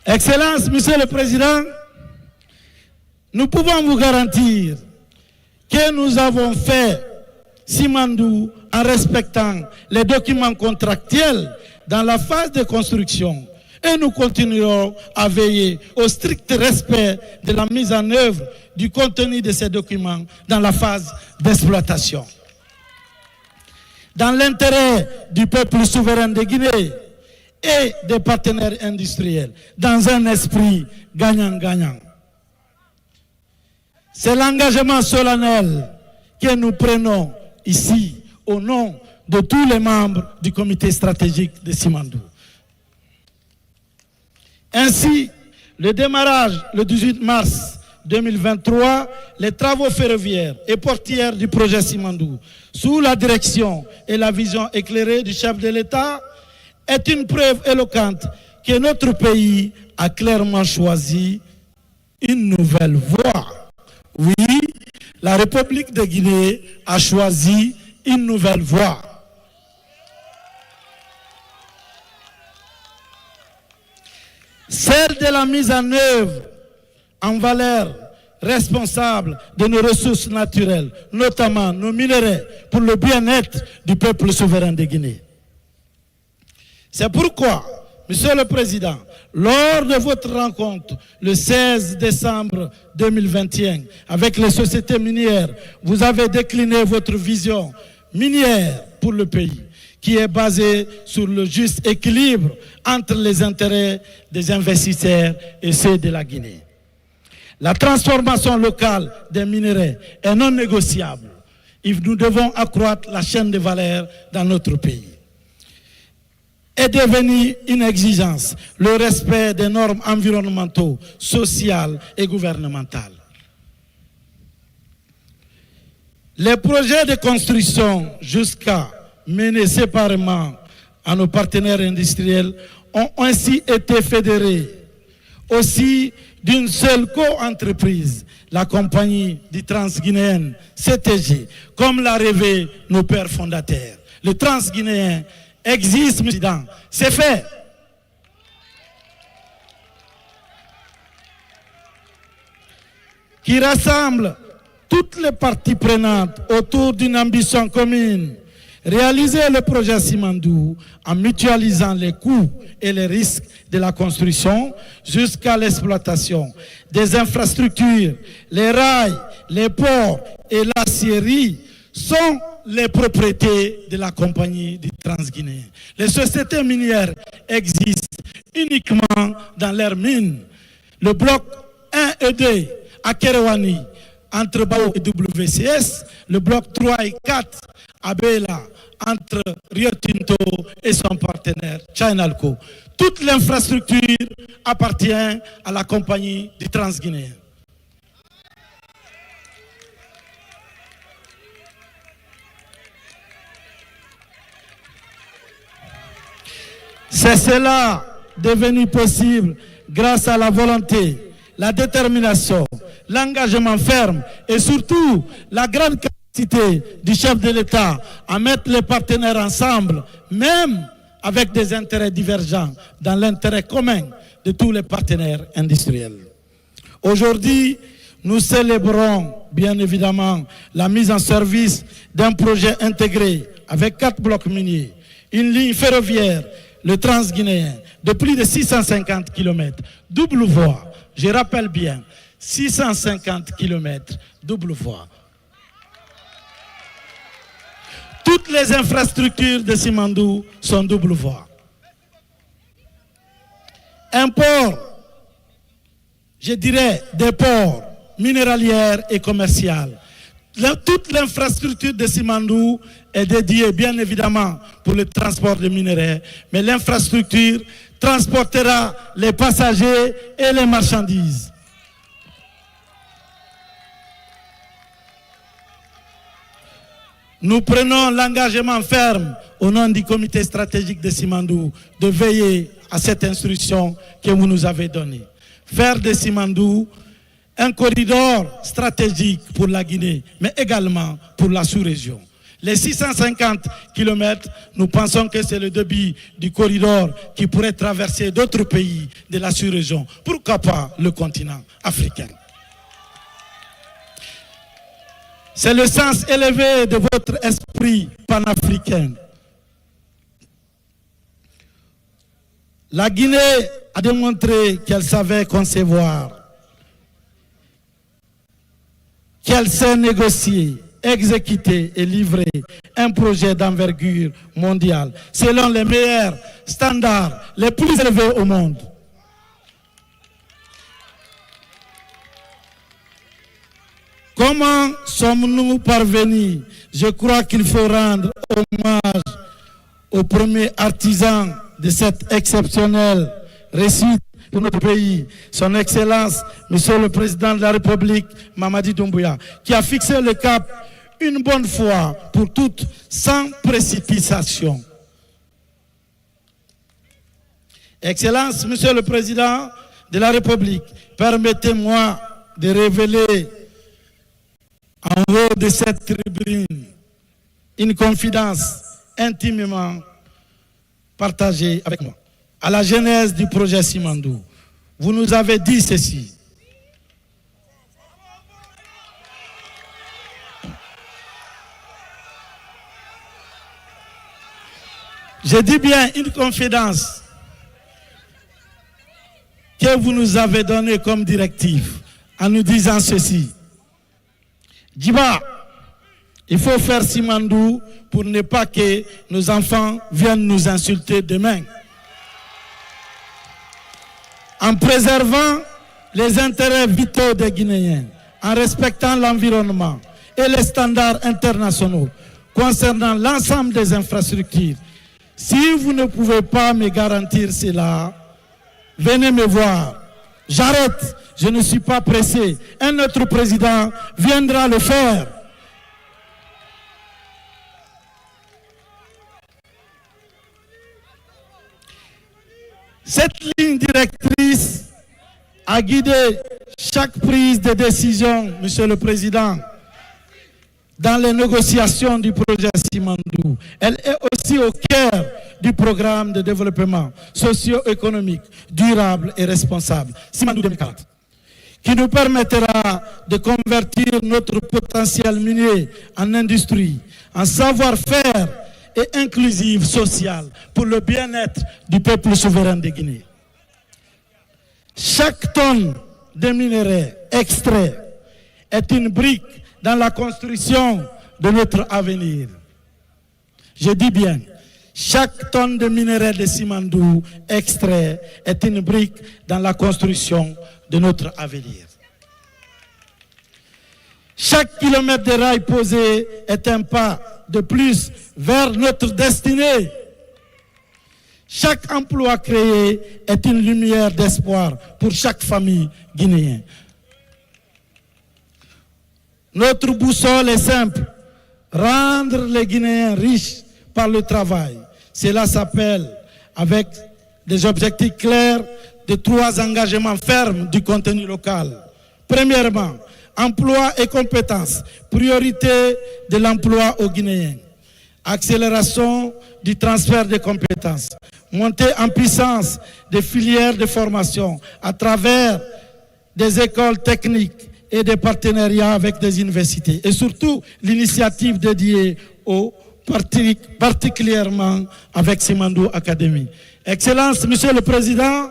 Excellence, Monsieur le Président, nous pouvons vous garantir que nous avons fait Simandou en respectant les documents contractuels dans la phase de construction et nous continuerons à veiller au strict respect de la mise en œuvre du contenu de ces documents dans la phase d'exploitation. Dans l'intérêt du peuple souverain de Guinée et des partenaires industriels, dans un esprit gagnant-gagnant. C'est l'engagement solennel que nous prenons ici au nom de tous les membres du comité stratégique de Simandou. Ainsi, le démarrage le 18 mars 2023, les travaux ferroviaires et portières du projet Simandou, sous la direction et la vision éclairée du chef de l'État, est une preuve éloquente que notre pays a clairement choisi une nouvelle voie. Oui, la République de Guinée a choisi une nouvelle voie. Celle de la mise en œuvre en valeur responsable de nos ressources naturelles, notamment nos minerais, pour le bien-être du peuple souverain de Guinée. C'est pourquoi, Monsieur le Président, lors de votre rencontre le 16 décembre 2021 avec les sociétés minières, vous avez décliné votre vision minière pour le pays, qui est basée sur le juste équilibre entre les intérêts des investisseurs et ceux de la Guinée. La transformation locale des minerais est non négociable. Nous devons accroître la chaîne de valeur dans notre pays. Est devenu une exigence le respect des normes environnementaux, sociales et gouvernementales. Les projets de construction jusqu'à menés séparément à nos partenaires industriels ont ainsi été fédérés aussi d'une seule co-entreprise, la compagnie du Transguinéen CTG, comme l'a rêvé nos pères fondateurs. Le Transguinéen existe, c'est fait. Qui rassemble toutes les parties prenantes autour d'une ambition commune. Réaliser le projet Simandou en mutualisant les coûts et les risques de la construction jusqu'à l'exploitation des infrastructures, les rails, les ports et l'acierie sont les propriétés de la compagnie du Transguinéen. Les sociétés minières existent uniquement dans leurs mines. Le bloc 1 et 2 à Kerouani, entre Bao et WCS, le bloc 3 et 4 à Bela, entre Rio Tinto et son partenaire Chinalco. Toute l'infrastructure appartient à la compagnie du Transguinéen. C'est cela devenu possible grâce à la volonté, la détermination, l'engagement ferme et surtout la grande capacité du chef de l'État à mettre les partenaires ensemble, même avec des intérêts divergents, dans l'intérêt commun de tous les partenaires industriels. Aujourd'hui, nous célébrons bien évidemment la mise en service d'un projet intégré avec 4 blocs miniers, une ligne ferroviaire, le Transguinéen, de plus de 650 km, double voie, je rappelle bien, 650 km, double voie. Toutes les infrastructures de Simandou sont double voie. Un port, je dirais des ports minéralières et commerciales. Toute l'infrastructure de Simandou est dédiée bien évidemment pour le transport de minerais, mais l'infrastructure transportera les passagers et les marchandises. Nous prenons l'engagement ferme au nom du comité stratégique de Simandou de veiller à cette instruction que vous nous avez donnée. Faire de Simandou un corridor stratégique pour la Guinée, mais également pour la sous-région. Les 650 km, nous pensons que c'est le débit du corridor qui pourrait traverser d'autres pays de la sous-région. Pourquoi pas le continent africain? C'est le sens élevé de votre esprit panafricain. La Guinée a démontré qu'elle savait concevoir, qu'elle sait négocier, exécuter et livrer un projet d'envergure mondiale selon les meilleurs standards les plus élevés au monde. Comment sommes-nous parvenus? Je crois qu'il faut rendre hommage au premier artisan de cette exceptionnelle réussite pour notre pays, son Excellence, Monsieur le Président de la République, Mamadi Doumbouya, qui a fixé le cap une bonne fois pour toutes, sans précipitation. Excellence, Monsieur le Président de la République, permettez-moi de révéler en haut de cette tribune une confidence intimement partagée avec moi. À la genèse du projet Simandou, vous nous avez dit ceci. Je dis bien une confidence que vous nous avez donnée comme directive en nous disant ceci. Djiba, il faut faire Simandou pour ne pas que nos enfants viennent nous insulter demain. En préservant les intérêts vitaux des Guinéens, en respectant l'environnement et les standards internationaux concernant l'ensemble des infrastructures. Si vous ne pouvez pas me garantir cela, venez me voir. J'arrête, je ne suis pas pressé. Un autre président viendra le faire. Cette ligne directrice a guidé chaque prise de décision, Monsieur le Président, dans les négociations du projet Simandou. Elle est aussi au cœur du programme de développement socio-économique, durable et responsable, Simandou 2040, qui nous permettra de convertir notre potentiel minier en industrie, en savoir-faire et inclusive sociale pour le bien-être du peuple souverain de Guinée. Chaque tonne de minerais extraits est une brique dans la construction de notre avenir. Je dis bien, chaque tonne de minerais de Simandou extrait est une brique dans la construction de notre avenir. Chaque kilomètre de rail posé est un pas de plus vers notre destinée. Chaque emploi créé est une lumière d'espoir pour chaque famille guinéenne. Notre boussole est simple, rendre les Guinéens riches par le travail. Cela s'appelle, avec des objectifs clairs, de 3 engagements fermes du contenu local. Premièrement, emploi et compétences, priorité de l'emploi aux Guinéens. Accélération du transfert des compétences, montée en puissance des filières de formation à travers des écoles techniques et des partenariats avec des universités. Et surtout, l'initiative dédiée aux particulièrement avec Simandou Academy. Excellence, Monsieur le Président,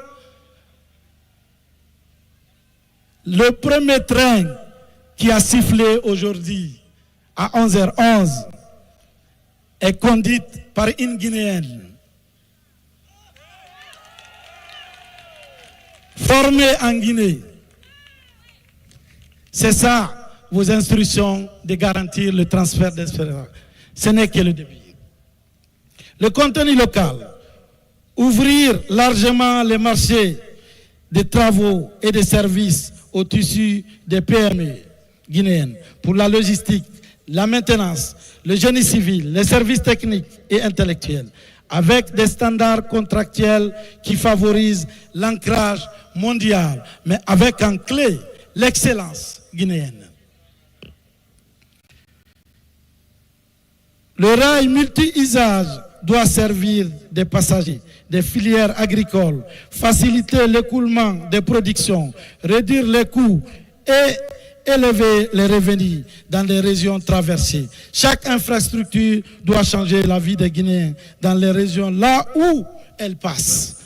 le premier train qui a sifflé aujourd'hui à 11h11 est conduite par une Guinéenne formée en Guinée. C'est ça, vos instructions de garantir le transfert d'espérance. Ce n'est que le début. Le contenu local, ouvrir largement les marchés des travaux et des services au tissu des PME guinéennes pour la logistique, la maintenance, le génie civil, les services techniques et intellectuels, avec des standards contractuels qui favorisent l'ancrage mondial, mais avec en clé l'excellence guinéenne. Le rail multi-usage doit servir des passagers, des filières agricoles, faciliter l'écoulement des productions, réduire les coûts et élever les revenus dans les régions traversées. Chaque infrastructure doit changer la vie des Guinéens dans les régions là où elle passe.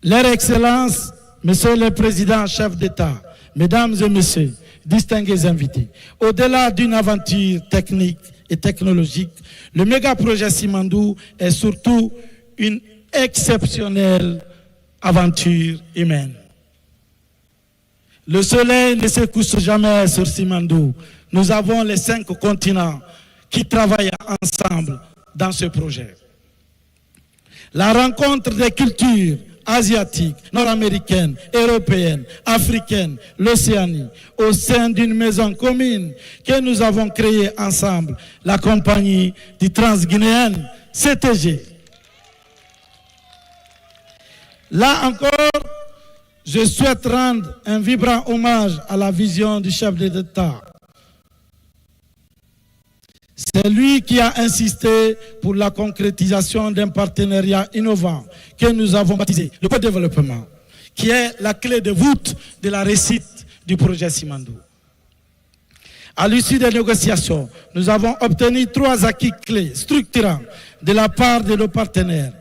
Leur Excellence, Monsieur le Président, chef d'État, Mesdames et Messieurs, distingués invités, au-delà d'une aventure technique et technologique, le méga-projet Simandou est surtout une exceptionnelle aventure humaine. Le soleil ne se couche jamais sur Simandou. Nous avons les 5 continents qui travaillent ensemble dans ce projet. La rencontre des cultures asiatiques, nord-américaines, européennes, africaines, l'Océanie, au sein d'une maison commune que nous avons créée ensemble, la compagnie du Transguinéenne CTG. Là encore, je souhaite rendre un vibrant hommage à la vision du chef de l'État. C'est lui qui a insisté pour la concrétisation d'un partenariat innovant que nous avons baptisé le co-développement, qui est la clé de voûte de la réussite du projet Simandou. À l'issue des négociations, nous avons obtenu 3 acquis clés structurants de la part de nos partenaires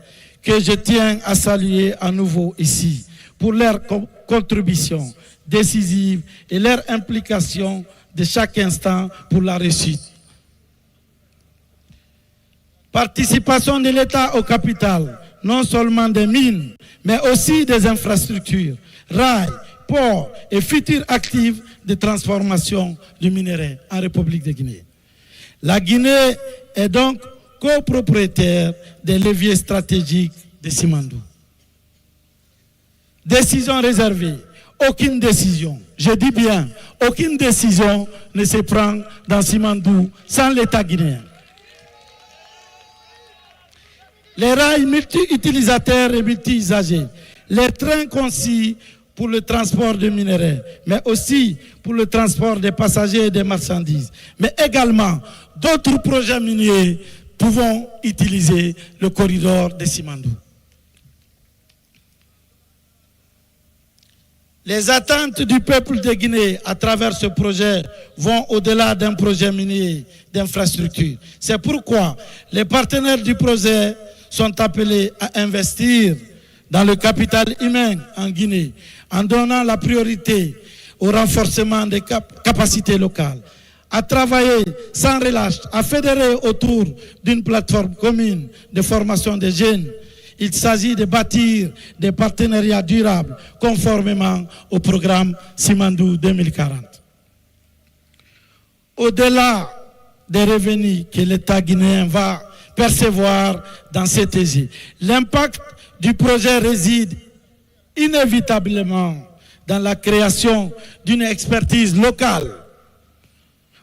que je tiens à saluer à nouveau ici pour leur contribution décisive et leur implication de chaque instant pour la réussite. Participation de l'État au capital, non seulement des mines, mais aussi des infrastructures, rails, ports et futurs actifs de transformation du minerai en République de Guinée. La Guinée est donc copropriétaire des leviers stratégiques de Simandou. Décision réservée. Aucune décision, je dis bien, aucune décision ne se prend dans Simandou sans l'État guinéen. Les rails multi-utilisateurs et multi-usagers, les trains conçus pour le transport de minerais, mais aussi pour le transport des passagers et des marchandises, mais également d'autres projets miniers pouvant utiliser le corridor de Simandou. Les attentes du peuple de Guinée à travers ce projet vont au-delà d'un projet minier d'infrastructure. C'est pourquoi les partenaires du projet sont appelés à investir dans le capital humain en Guinée, en donnant la priorité au renforcement des capacités locales, à travailler sans relâche, à fédérer autour d'une plateforme commune de formation des jeunes. Il s'agit de bâtir des partenariats durables conformément au programme Simandou 2040. Au-delà des revenus que l'État guinéen va percevoir dans cet EG, l'impact du projet réside inévitablement dans la création d'une expertise locale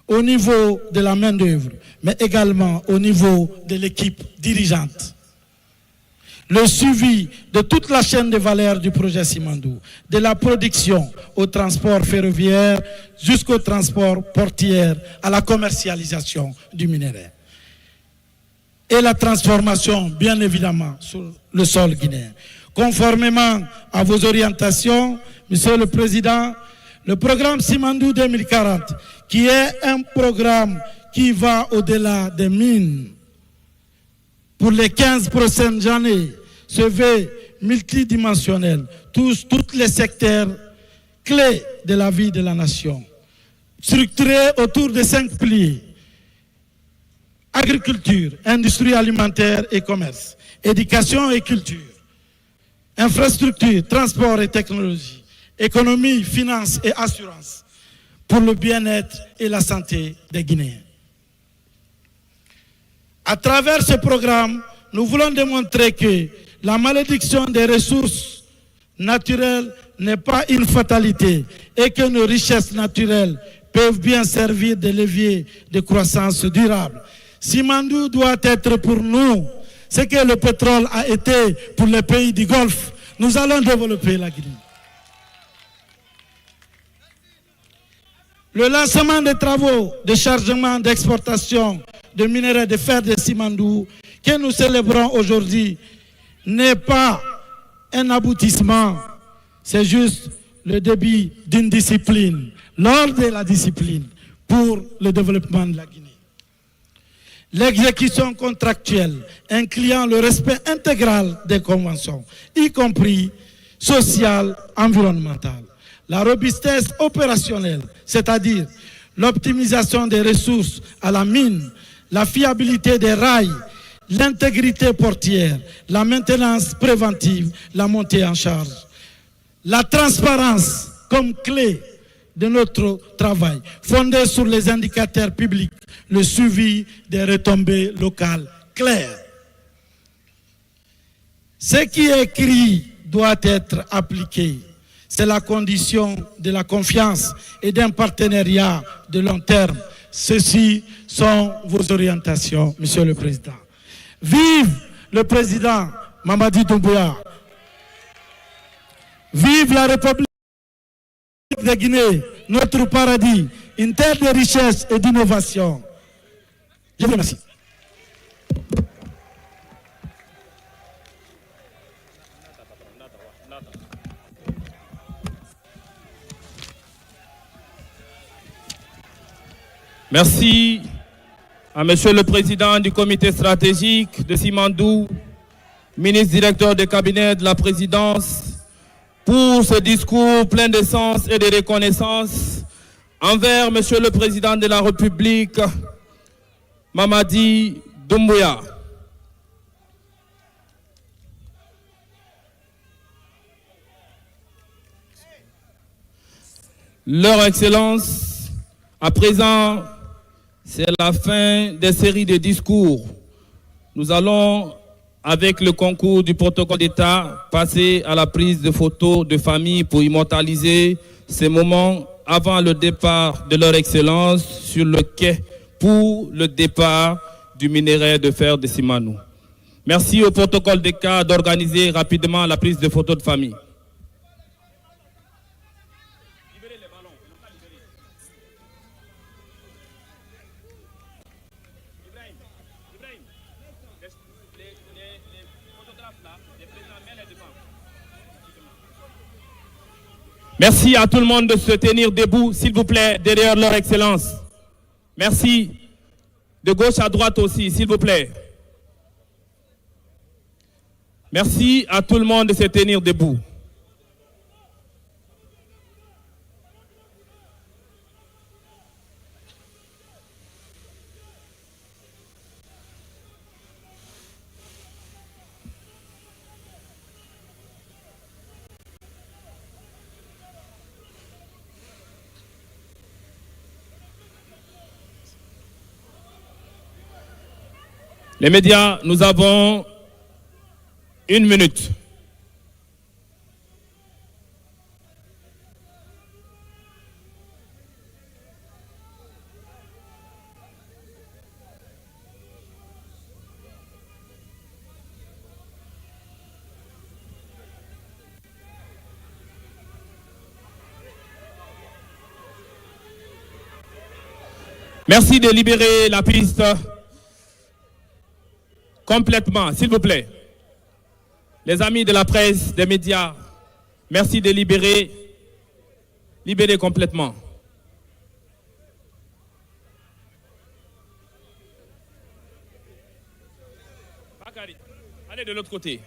au niveau de la main-d'œuvre, mais également au niveau de l'équipe dirigeante. Le suivi de toute la chaîne de valeur du projet Simandou, de la production au transport ferroviaire jusqu'au transport portuaire, à la commercialisation du minerai. Et la transformation, bien évidemment, sur le sol guinéen. Conformément à vos orientations, Monsieur le Président, le programme Simandou 2040, qui est un programme qui va au-delà des mines, pour les 15 prochaines années, se veut multidimensionnel, tous les secteurs clés de la vie de la nation, structurés autour de 5 piliers: agriculture, industrie alimentaire et commerce, éducation et culture, infrastructure, transport et technologie, économie, finance et assurance, pour le bien-être et la santé des Guinéens. À travers ce programme, nous voulons démontrer que la malédiction des ressources naturelles n'est pas une fatalité et que nos richesses naturelles peuvent bien servir de levier de croissance durable. Simandou doit être pour nous ce que le pétrole a été pour les pays du Golfe. Nous allons développer la Guinée. Le lancement des travaux de chargement d'exportation de minerais de fer de Simandou que nous célébrons aujourd'hui n'est pas un aboutissement, c'est juste le début d'une discipline, l'ordre de la discipline pour le développement de la Guinée. L'exécution contractuelle incluant le respect intégral des conventions, y compris sociales, environnementales. La robustesse opérationnelle, c'est-à-dire l'optimisation des ressources à la mine, la fiabilité des rails, l'intégrité portière, la maintenance préventive, la montée en charge. La transparence comme clé de notre travail, fondé sur les indicateurs publics, le suivi des retombées locales claires. Ce qui est écrit doit être appliqué. C'est la condition de la confiance et d'un partenariat de long terme. Ceci sont vos orientations, Monsieur le Président. Vive le Président Mamadi Doumbouya. Vive la République de Guinée, notre paradis, une terre de richesse et d'innovation. Je vous remercie. Merci à Monsieur le Président du Comité stratégique de Simandou, ministre directeur du cabinet de la Présidence, pour ce discours plein de sens et de reconnaissance envers Monsieur le Président de la République, Mamadi Doumbouya. Leur Excellence, à présent, c'est la fin des séries de discours. Nous allons, avec le concours du protocole d'État, passer à la prise de photos de famille pour immortaliser ces moments avant le départ de leur Excellence sur le quai pour le départ du minerai de fer de Simanou. Merci au protocole d'État d'organiser rapidement la prise de photos de famille. Merci à tout le monde de se tenir debout, s'il vous plaît, derrière leur Excellence. Merci. De gauche à droite aussi, s'il vous plaît. Merci à tout le monde de se tenir debout. Les médias, nous avons 1 minute. Merci de libérer la piste. Complètement, s'il vous plaît. Les amis de la presse, des médias, merci de libérer complètement. Allez de l'autre côté.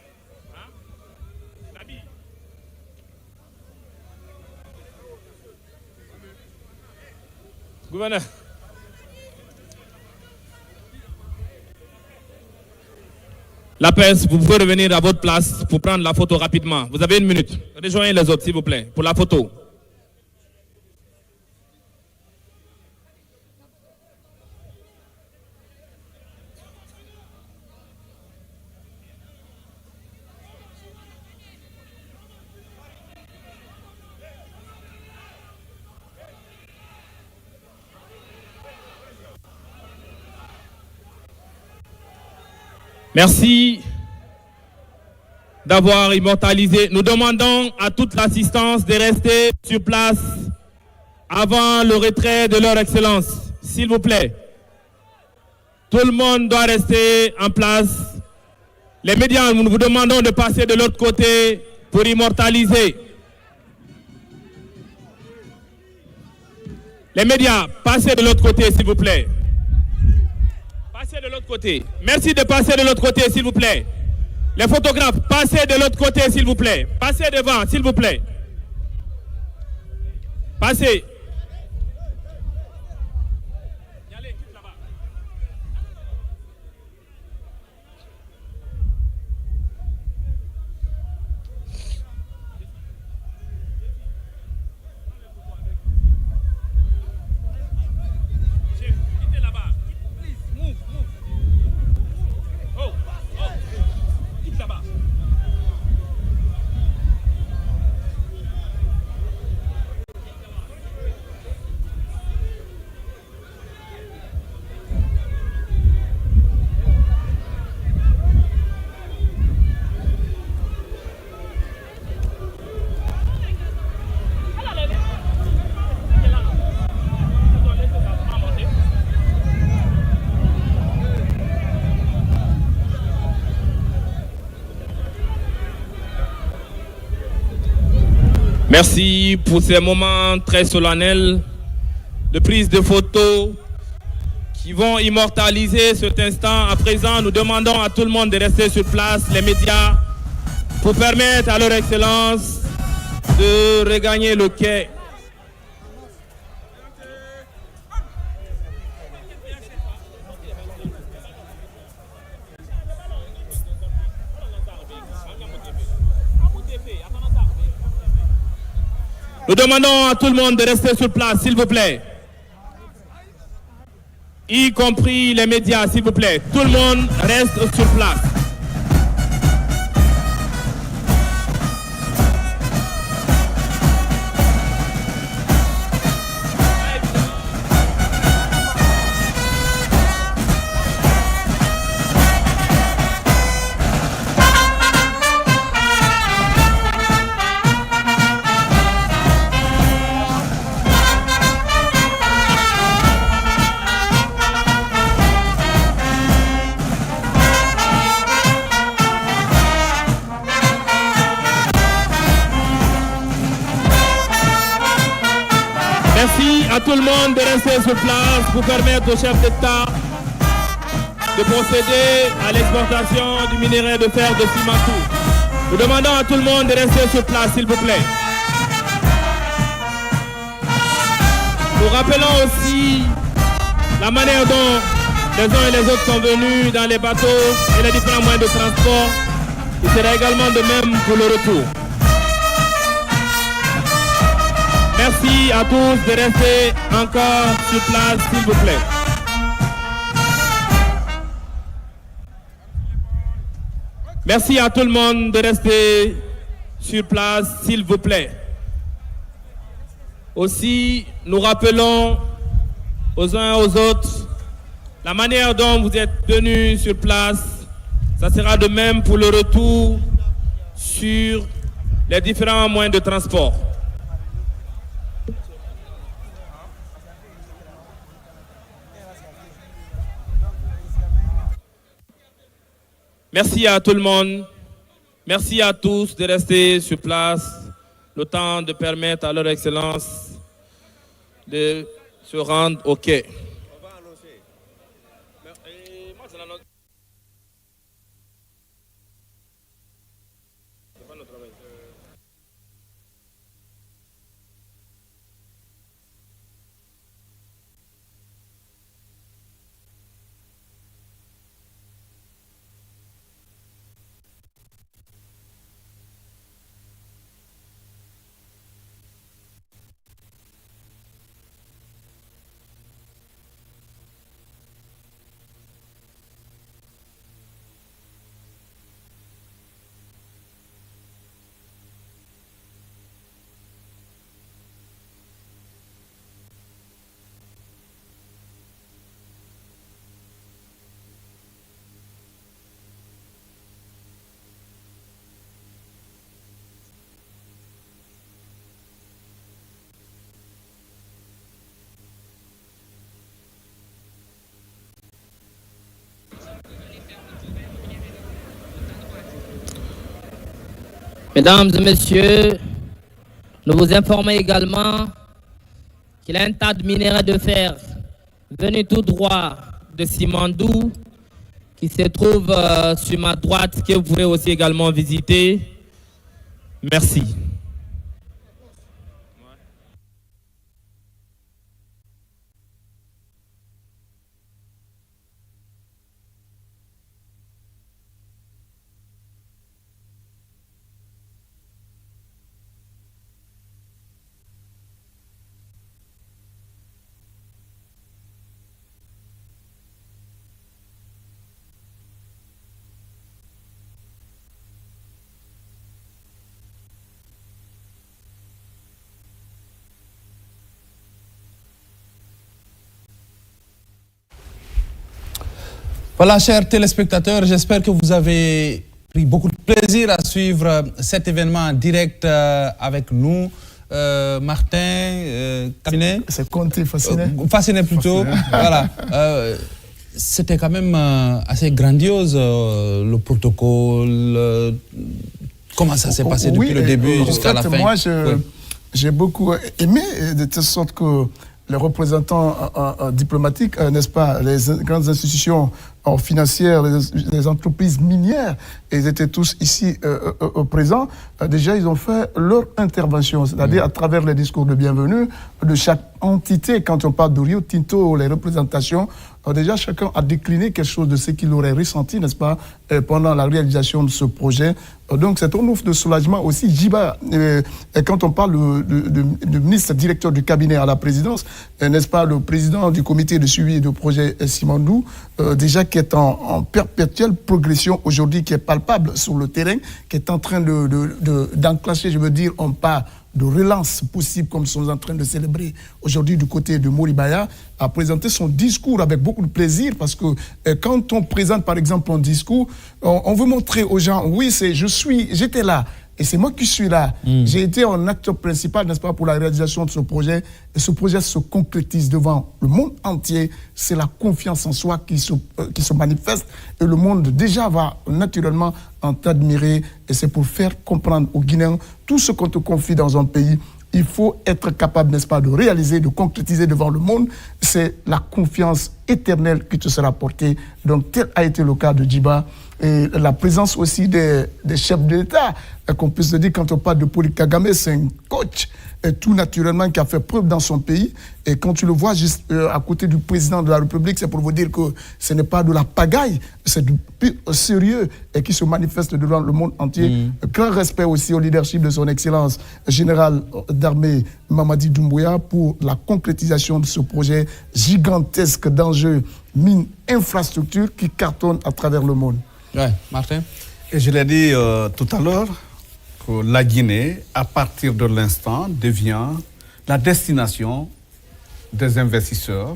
Gouverneur. La presse, vous pouvez revenir à votre place pour prendre la photo rapidement. Vous avez 1 minute. Rejoignez les autres, s'il vous plaît, pour la photo. Merci d'avoir immortalisé. Nous demandons à toute l'assistance de rester sur place avant le retrait de leur Excellence. S'il vous plaît. Tout le monde doit rester en place. Les médias, nous vous demandons de passer de l'autre côté pour immortaliser. Les médias, passez de l'autre côté, s'il vous plaît. Passez de l'autre côté. Merci de passer de l'autre côté, s'il vous plaît. Les photographes, passez de l'autre côté, s'il vous plaît. Passez devant, s'il vous plaît. Passez. Merci pour ces moments très solennels de prise de photos qui vont immortaliser cet instant. À présent, nous demandons à tout le monde de rester sur place, les médias, pour permettre à leur Excellence de regagner le quai. Nous demandons à tout le monde de rester sur place, s'il vous plaît. Y compris les médias, s'il vous plaît. Tout le monde reste sur place. Merci à tout le monde de rester sur place pour permettre au chef d'État de procéder à l'exportation du minerai de fer de Simandou. Nous demandons à tout le monde de rester sur place, s'il vous plaît. Nous rappelons aussi la manière dont les uns et les autres sont venus dans les bateaux et les différents moyens de transport. Il sera également de même pour le retour. Merci à tous de rester encore sur place, s'il vous plaît. Merci à tout le monde de rester sur place, s'il vous plaît. Aussi, nous rappelons aux uns et aux autres la manière dont vous êtes venus sur place. Ça sera de même pour le retour sur les différents moyens de transport. Merci à tout le monde. Merci à tous de rester sur place le temps de permettre à leur Excellence de se rendre au quai. Mesdames et messieurs, nous vous informons également qu'il y a un tas de minerais de fer venu tout droit de Simandou qui se trouve sur ma droite, que vous pourrez aussi également visiter. Merci. Voilà, chers téléspectateurs, j'espère que vous avez pris beaucoup de plaisir à suivre cet événement en direct avec nous. Martin, Fasciné. C'est Conté, Fasciné. Fasciné plutôt. Voilà. C'était quand même assez grandiose, le protocole. Comment ça s'est passé depuis le début jusqu'à la fin? Moi, j'ai beaucoup aimé, de telle sorte que les représentants diplomatiques, n'est-ce pas, les grandes institutions financières, les entreprises minières, ils étaient tous ici présents. Déjà, ils ont fait leur intervention, c'est-à-dire à travers les discours de bienvenue de chaque entité. Quand on parle de Rio Tinto, les représentations, déjà chacun a décliné quelque chose de ce qu'il aurait ressenti, n'est-ce pas, pendant la réalisation de ce projet. Donc c'est un ouf de soulagement aussi. Djiba, quand on parle de ministre directeur du cabinet à la présidence, n'est-ce pas, le président du comité de suivi de projet Simandou, déjà qui est en perpétuelle progression aujourd'hui, qui est palpable sur le terrain, qui est en train d'enclencher, je veux dire, un pas de relance possible, comme nous sommes en train de célébrer aujourd'hui du côté de Moribaya, a présenté son discours avec beaucoup de plaisir, parce que quand on présente par exemple un discours, on veut montrer aux gens, oui, j'étais là, et c'est moi qui suis là. J'ai été un acteur principal, n'est-ce pas, pour la réalisation de ce projet, et ce projet se concrétise devant le monde entier. C'est la confiance en soi qui se manifeste, et le monde déjà va naturellement en t'admirer, et c'est pour faire comprendre aux Guinéens tout ce qu'on te confie dans un pays. Il faut être capable, n'est-ce pas, de réaliser, de concrétiser devant le monde. C'est la confiance éternelle qui te sera portée. Donc tel a été le cas de Djiba. Et la présence aussi des chefs d'État, qu'on puisse se dire, quand on parle de Paul Kagame, c'est un coach, et tout naturellement, qui a fait preuve dans son pays. Et quand tu le vois juste à côté du président de la République, c'est pour vous dire que ce n'est pas de la pagaille, c'est du pur sérieux et qui se manifeste devant le monde entier. Grand respect aussi au leadership de son Excellence général d'armée Mamadi Doumbouya pour la concrétisation de ce projet gigantesque d'enjeux, mines, infrastructures qui cartonnent à travers le monde. Ouais, Martin. Et je l'ai dit tout à l'heure, que la Guinée, à partir de l'instant, devient la destination des investisseurs,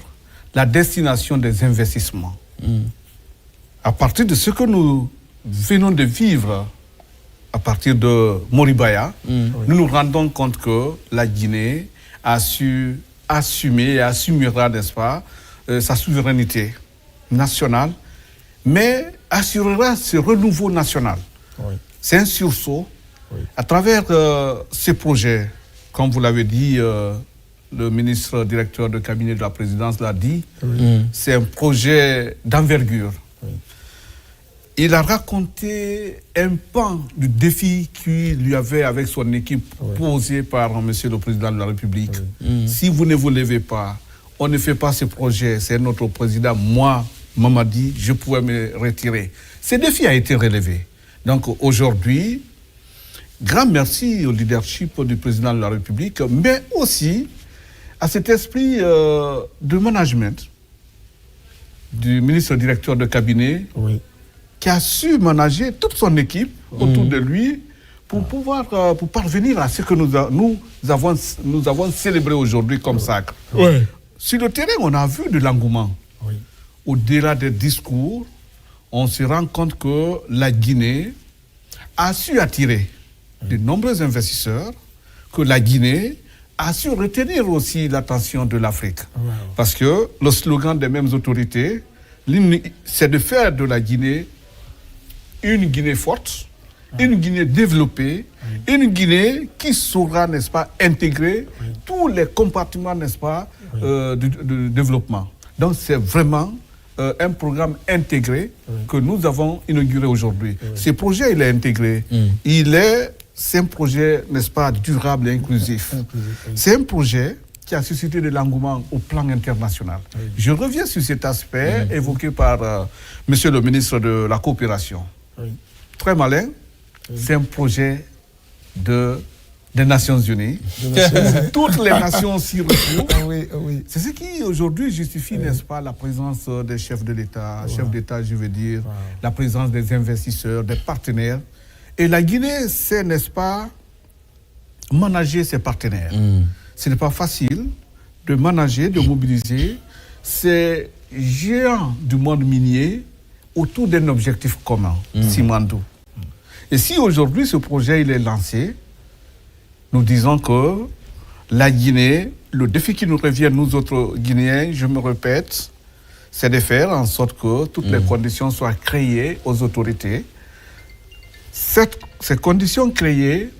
la destination des investissements. À partir de ce que nous venons de vivre, à partir de Moribaya, nous nous rendons compte que la Guinée a su assumer et assumera, n'est-ce pas, sa souveraineté nationale, mais assurera ce renouveau national. C'est un sursaut. À travers ces projets, comme vous l'avez dit, le ministre directeur de cabinet de la présidence l'a dit, c'est un projet d'envergure. Il a raconté un pan du défi qu'il lui avait avec son équipe posé par monsieur le président de la République. Si vous ne vous levez pas, on ne fait pas ce projet, c'est notre président, moi, Mamadi, je pouvais me retirer. Ce défi a été relevé. Donc aujourd'hui, grand merci au leadership du président de la République, mais aussi à cet esprit de management du ministre directeur de cabinet, qui a su manager toute son équipe autour de lui pour pouvoir pour parvenir à ce que nous avons célébré aujourd'hui comme sacre. Sur le terrain, on a vu de l'engouement. Au-delà des discours, on se rend compte que la Guinée a su attirer de nombreux investisseurs, que la Guinée a su retenir aussi l'attention de l'Afrique. Parce que le slogan des mêmes autorités, c'est de faire de la Guinée une Guinée forte, une Guinée développée, une Guinée qui saura, n'est-ce pas, intégrer tous les compartiments, n'est-ce pas, du développement. Donc c'est vraiment un programme intégré que nous avons inauguré aujourd'hui. Ce projet, il est intégré. C'est un projet, n'est-ce pas, durable et inclusif. C'est un projet qui a suscité de l'engouement au plan international. Je reviens sur cet aspect évoqué par monsieur le ministre de la Coopération. Très malin. C'est un projet des Nations Unies. Toutes les nations s'y retrouvent. C'est ce qui aujourd'hui justifie, n'est-ce pas, la présence des chefs de l'État, chefs d'État, je veux dire, la présence des investisseurs, des partenaires. Et la Guinée sait, n'est-ce pas, manager ses partenaires. Ce n'est pas facile de manager, de mobiliser ces géants du monde minier autour d'un objectif commun, Simandou. Et si aujourd'hui ce projet il est lancé, nous disons que la Guinée, le défi qui nous revient, nous autres Guinéens, je me répète, c'est de faire en sorte que toutes les conditions soient créées aux autorités. Cette ces conditions créées,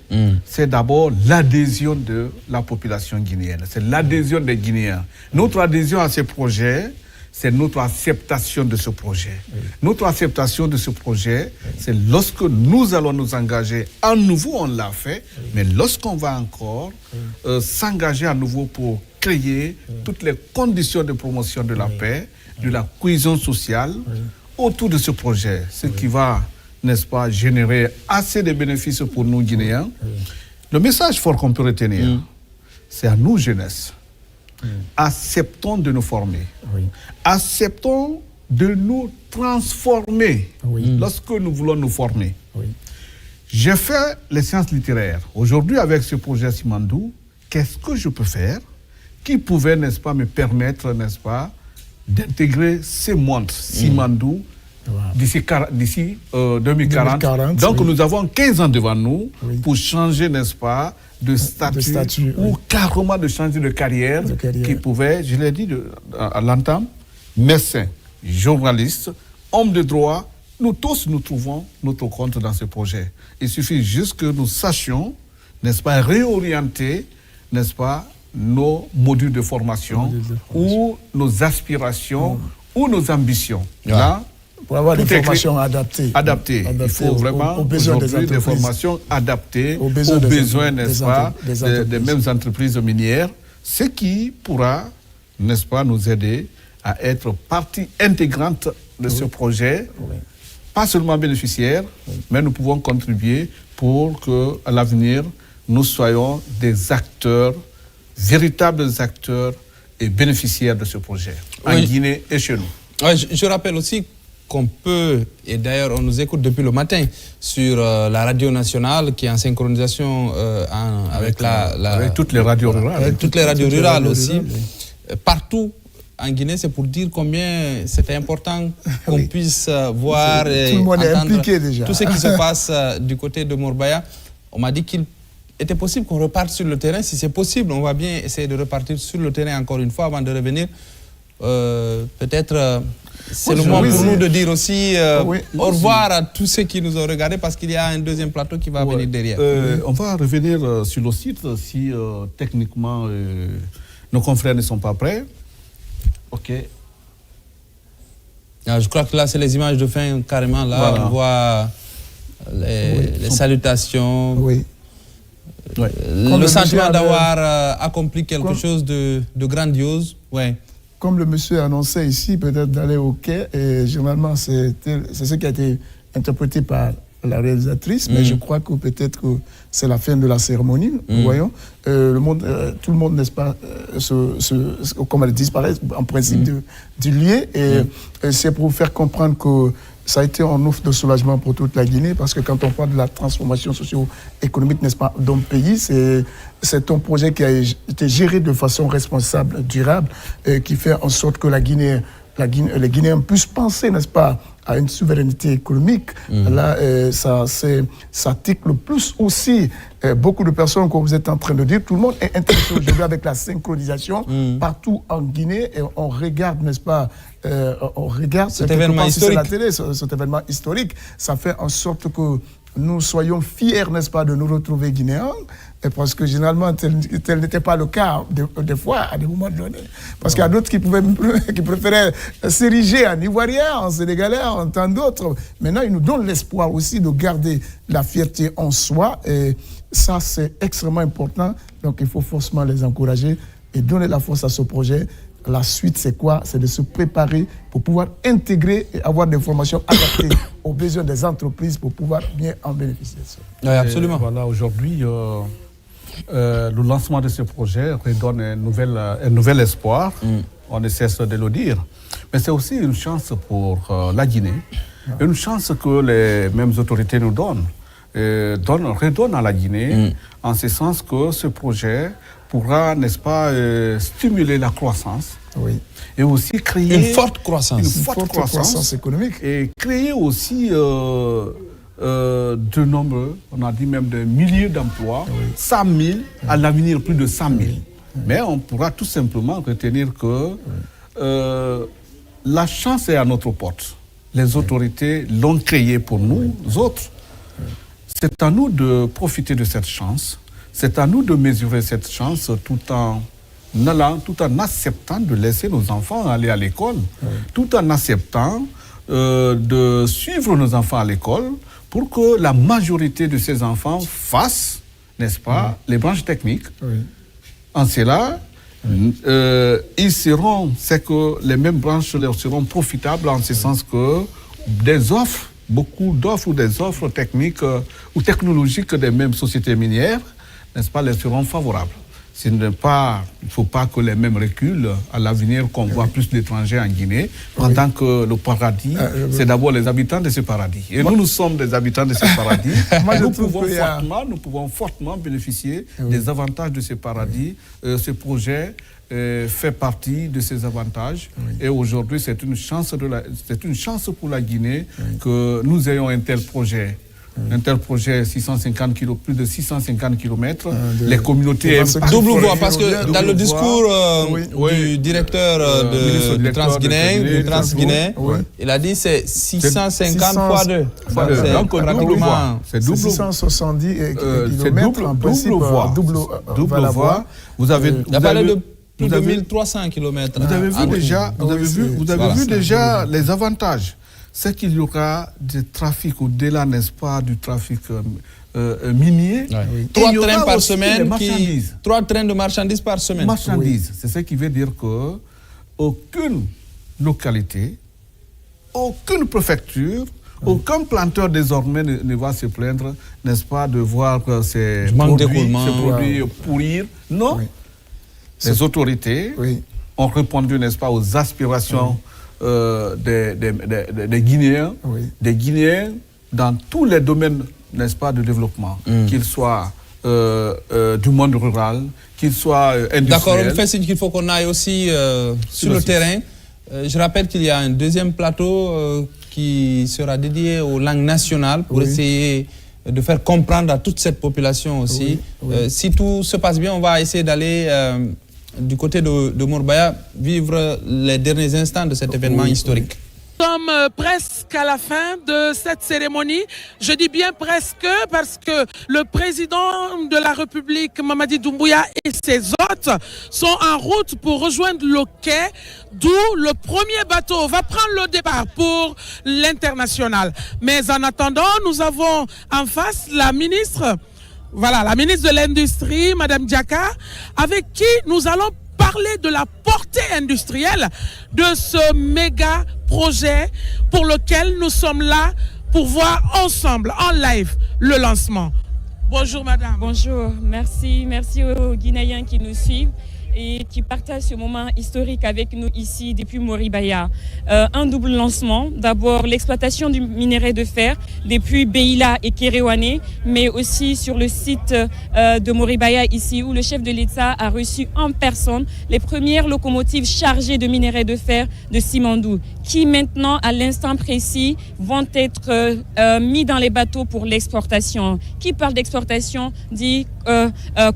c'est d'abord l'adhésion de la population guinéenne, c'est l'adhésion des Guinéens. Notre adhésion à ces projets, c'est notre acceptation de ce projet. Notre acceptation de ce projet, c'est lorsque nous allons nous engager, à nouveau on l'a fait, mais lorsqu'on va encore s'engager à nouveau pour créer toutes les conditions de promotion de la paix, de la cohésion sociale autour de ce projet, ce qui va, n'est-ce pas, générer assez de bénéfices pour nous Guinéens. Le message fort qu'on peut retenir, c'est à nous, jeunesse. Acceptons de nous former. Acceptons de nous transformer lorsque nous voulons nous former. J'ai fait les sciences littéraires. Aujourd'hui, avec ce projet Simandou, qu'est-ce que je peux faire qui pouvait, n'est-ce pas, me permettre, n'est-ce pas, d'intégrer ces mondes Simandou d'ici 2040. Donc nous avons 15 ans devant nous pour changer, n'est-ce pas, de statut ou carrément de changer de carrière, qui pouvait, je l'ai dit à l'entame, médecins, journalistes, hommes de droit, nous tous nous trouvons notre compte dans ce projet. Il suffit juste que nous sachions, n'est-ce pas, réorienter, n'est-ce pas, nos modules de formation ou nos aspirations ou nos ambitions. Là, pour avoir des formations adaptées. Il faut vraiment aux besoins des formations adaptées aux besoins, n'est-ce pas, des mêmes entreprises minières, ce qui pourra, n'est-ce pas, nous aider à être partie intégrante de ce projet, pas seulement bénéficiaire, mais nous pouvons contribuer pour qu'à l'avenir, nous soyons des acteurs, véritables acteurs et bénéficiaires de ce projet, en Guinée et chez nous. Je rappelle aussi qu'on peut, et d'ailleurs on nous écoute depuis le matin sur la radio nationale qui est en synchronisation avec avec toutes les radios rurales. Avec toutes les radios rurales aussi. Partout en Guinée, c'est pour dire combien c'était important qu'on puisse voir et tout le monde est entendre impliqué déjà. tout ce qui se passe du côté de Morbaya. On m'a dit qu'il était possible qu'on reparte sur le terrain. Si c'est possible, on va bien essayer de repartir sur le terrain encore une fois avant de revenir. Peut-être c'est le moment pour nous de dire aussi au revoir à tous ceux qui nous ont regardés, parce qu'il y a un deuxième plateau qui va venir derrière. On va revenir sur le site si techniquement nos confrères ne sont pas prêts. Ok. Je crois que là, c'est les images de fin carrément. Là, on voit les salutations. Le sentiment d'avoir accompli quelque chose de grandiose. Comme le monsieur annonçait ici, peut-être d'aller au quai, et généralement c'est ce qui a été interprété par la réalisatrice, mais je crois que peut-être que c'est la fin de la cérémonie, nous voyons. Tout le monde, n'est-ce pas, comme elle disparaît en principe du lieu, et c'est pour faire comprendre que ça a été un ouf de soulagement pour toute la Guinée, parce que quand on parle de la transformation socio-économique, n'est-ce pas, d'un pays, c'est un projet qui a été géré de façon responsable, durable, qui fait en sorte que les Guinéens puissent penser, n'est-ce pas, à une souveraineté économique. Là, ça tique le plus aussi. Beaucoup de personnes, comme vous êtes en train de dire, tout le monde est intéressé aujourd'hui avec la synchronisation partout en Guinée, et on regarde, n'est-ce pas, on regarde cet événement historique. La télé, cet événement historique. Ça fait en sorte que nous soyons fiers, n'est-ce pas, de nous retrouver Guinéens, parce que généralement, tel n'était pas le cas des fois, à des moments donnés. Parce qu'il y a d'autres qui préféraient s'ériger en Ivoiriens, en Sénégalais, en tant d'autres. Maintenant, ils nous donnent l'espoir aussi de garder la fierté en soi, et ça, c'est extrêmement important. Donc, il faut forcément les encourager et donner la force à ce projet. La suite, c'est quoi? C'est de se préparer pour pouvoir intégrer et avoir des formations adaptées aux besoins des entreprises pour pouvoir bien en bénéficier. Oui, absolument. Voilà, aujourd'hui, le lancement de ce projet redonne un nouvel espoir. On ne cesse de le dire. Mais c'est aussi une chance pour la Guinée, une chance que les mêmes autorités nous donnent. Redonnent à la Guinée, en ce sens que ce projet pourra, n'est-ce pas, stimuler la croissance et aussi créer une forte croissance économique, et créer aussi de nombreux, on a dit même des milliers d'emplois, 100 000, à l'avenir plus de 100 000. Mais on pourra tout simplement retenir que la chance est à notre porte. Les autorités l'ont créé pour nous autres. c'est à nous de profiter de cette chance, c'est à nous de mesurer cette chance tout en acceptant de laisser nos enfants aller à l'école, tout en acceptant de suivre nos enfants à l'école pour que la majorité de ces enfants fassent, n'est-ce pas, les branches techniques. En cela, c'est que les mêmes branches leur seront profitables en ce sens que des offres, beaucoup d'offres ou des offres techniques ou technologiques des mêmes sociétés minières, n'est-ce pas, les seront favorables. Il ne faut pas que les mêmes reculent à l'avenir qu'on voit plus d'étrangers en Guinée, pendant que le paradis, c'est d'abord les habitants de ce paradis. Et nous sommes des habitants de ce paradis. Nous pouvons fortement bénéficier des avantages de ce paradis. Ce projet fait partie de ces avantages. Et aujourd'hui, c'est une chance pour la Guinée que nous ayons un tel projet. Un tel projet, 650 km, plus de 650 km. Les communautés... Double voie, parce que dans le discours du directeur de Transguinée, il a dit c'est 650 fois 2. Donc double voie. C'est 670 km en principe. Double voie. Il a parlé de plus de 1300 km. Vous avez vu déjà les avantages. C'est qu'il y aura du trafic au-delà, n'est-ce pas, du trafic minier. 3 trains par semaine, 3 trains de marchandises par semaine. C'est ce qui veut dire que aucune localité, aucune préfecture, aucun planteur désormais ne va se plaindre, n'est-ce pas, de voir que ces produits pourrir. Non. Les autorités ont répondu, n'est-ce pas, aux aspirations des Guinéens, des Guinéens dans tous les domaines, n'est-ce pas, de développement, qu'ils soient du monde rural, qu'ils soient industriels. D'accord, on fait signe qu'il faut qu'on aille aussi sur le terrain. Je rappelle qu'il y a un deuxième plateau qui sera dédié aux langues nationales pour essayer de faire comprendre à toute cette population aussi. Si tout se passe bien, on va essayer d'aller du côté de Morbaya, vivre les derniers instants de cet événement historique. Nous sommes presque à la fin de cette cérémonie. Je dis bien presque parce que le président de la République, Mamadi Doumbouya, et ses hôtes sont en route pour rejoindre le quai, d'où le premier bateau va prendre le départ pour l'international. Mais en attendant, nous avons en face la ministre de l'Industrie, Madame Diaka, avec qui nous allons parler de la portée industrielle de ce méga projet pour lequel nous sommes là pour voir ensemble, en live, le lancement. Bonjour Madame. Bonjour, merci aux Guinéens qui nous suivent et qui partagent ce moment historique avec nous ici depuis Moribaya. Un double lancement, d'abord l'exploitation du minerai de fer depuis Beila et Kéréouané, mais aussi sur le site de Moribaya ici où le chef de l'État a reçu en personne les premières locomotives chargées de minerai de fer de Simandou, qui maintenant à l'instant précis vont être mis dans les bateaux pour l'exportation. Qui parle d'exportation dit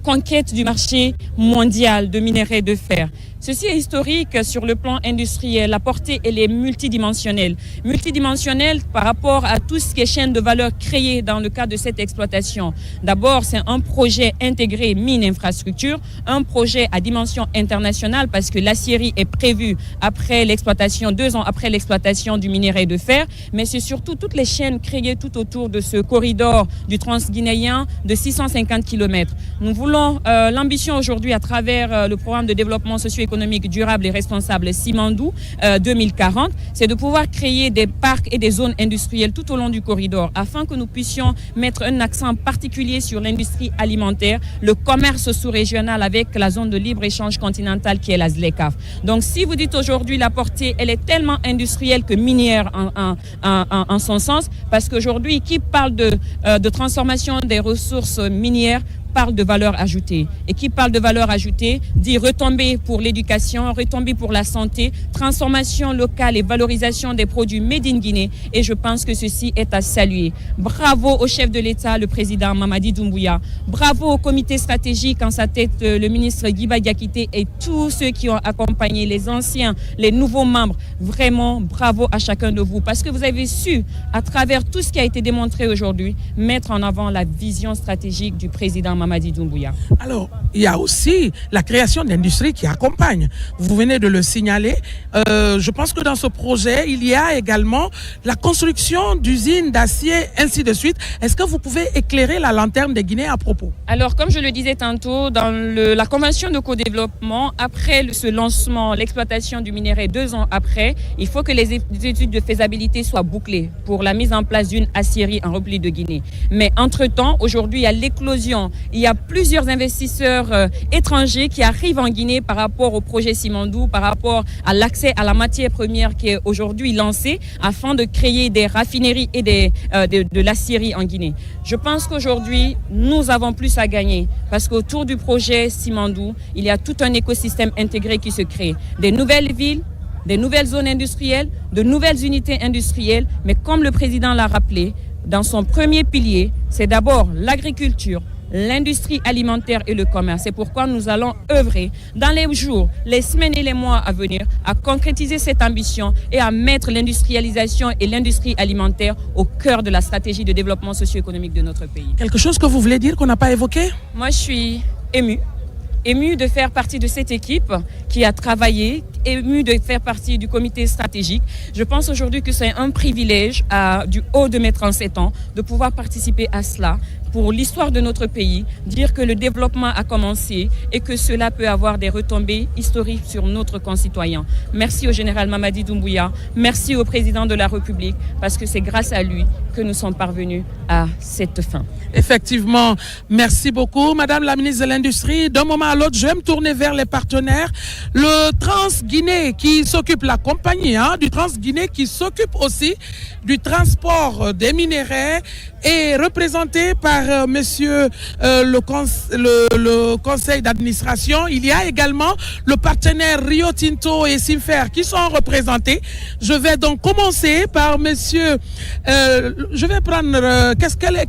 conquête du marché mondial de minerai de fer. Ceci est historique sur le plan industriel. La portée, elle est multidimensionnelle. Multidimensionnelle par rapport à tout ce qui est chaîne de valeur créée dans le cadre de cette exploitation. D'abord, c'est un projet intégré mine-infrastructure, un projet à dimension internationale parce que l'acierie est prévue après l'exploitation, 2 ans après l'exploitation du minerai de fer. Mais c'est surtout toutes les chaînes créées tout autour de ce corridor du transguinéen de 650 km. Nous voulons l'ambition aujourd'hui à travers le programme de développement socio-économique durable et responsable Simandou 2040, c'est de pouvoir créer des parcs et des zones industrielles tout au long du corridor afin que nous puissions mettre un accent particulier sur l'industrie alimentaire, le commerce sous-régional avec la zone de libre-échange continentale qui est la ZLECAf. Donc si vous dites aujourd'hui la portée, elle est tellement industrielle que minière en son sens, parce qu'aujourd'hui, qui parle de transformation des ressources minières parle de valeur ajoutée. Et qui parle de valeur ajoutée dit retombées pour l'éducation, retombées pour la santé, transformation locale et valorisation des produits made in Guinée. Et je pense que ceci est à saluer. Bravo au chef de l'État, le président Mamadi Doumbouya. Bravo au comité stratégique, en sa tête le ministre Guiba Diakité et tous ceux qui ont accompagné les anciens, les nouveaux membres. Vraiment, bravo à chacun de vous parce que vous avez su, à travers tout ce qui a été démontré aujourd'hui, mettre en avant la vision stratégique du président Mamadi Doumbouya. Alors, il y a aussi la création d'industries qui accompagne. Vous venez de le signaler. Je pense que dans ce projet, il y a également la construction d'usines d'acier, ainsi de suite. Est-ce que vous pouvez éclairer la lanterne des Guinéens à propos? Alors, comme je le disais tantôt, dans la convention de co-développement, après ce lancement, l'exploitation du minerai 2 ans après, il faut que les études de faisabilité soient bouclées pour la mise en place d'une aciérie en République de Guinée. Mais entre-temps, aujourd'hui, il y a l'éclosion. Il y a plusieurs investisseurs étrangers qui arrivent en Guinée par rapport au projet Simandou, par rapport à l'accès à la matière première qui est aujourd'hui lancée afin de créer des raffineries et de l'aciérie en Guinée. Je pense qu'aujourd'hui, nous avons plus à gagner parce qu'autour du projet Simandou, il y a tout un écosystème intégré qui se crée. Des nouvelles villes, des nouvelles zones industrielles, de nouvelles unités industrielles. Mais comme le président l'a rappelé, dans son premier pilier, c'est d'abord l'agriculture, l'industrie alimentaire et le commerce. C'est pourquoi nous allons œuvrer dans les jours, les semaines et les mois à venir à concrétiser cette ambition et à mettre l'industrialisation et l'industrie alimentaire au cœur de la stratégie de développement socio-économique de notre pays. Quelque chose que vous voulez dire qu'on n'a pas évoqué? Moi, je suis émue de faire partie de cette équipe qui a travaillé, émue de faire partie du comité stratégique. Je pense aujourd'hui que c'est un privilège du haut de mes 37 ans de pouvoir participer à cela pour l'histoire de notre pays, dire que le développement a commencé et que cela peut avoir des retombées historiques sur notre concitoyen. Merci au général Mamadi Doumbouya, merci au président de la République, parce que c'est grâce à lui que nous sommes parvenus à cette fin. Effectivement, merci beaucoup, Madame la ministre de l'Industrie. D'un moment à l'autre, je vais me tourner vers les partenaires. Le Trans-Guinée qui s'occupe, la compagnie du Trans-Guinée qui s'occupe aussi du transport des minéraux est représenté par monsieur le conseil d'administration. Il y a également le partenaire Rio Tinto et Simfer qui sont représentés. Je vais donc commencer par monsieur... je vais prendre...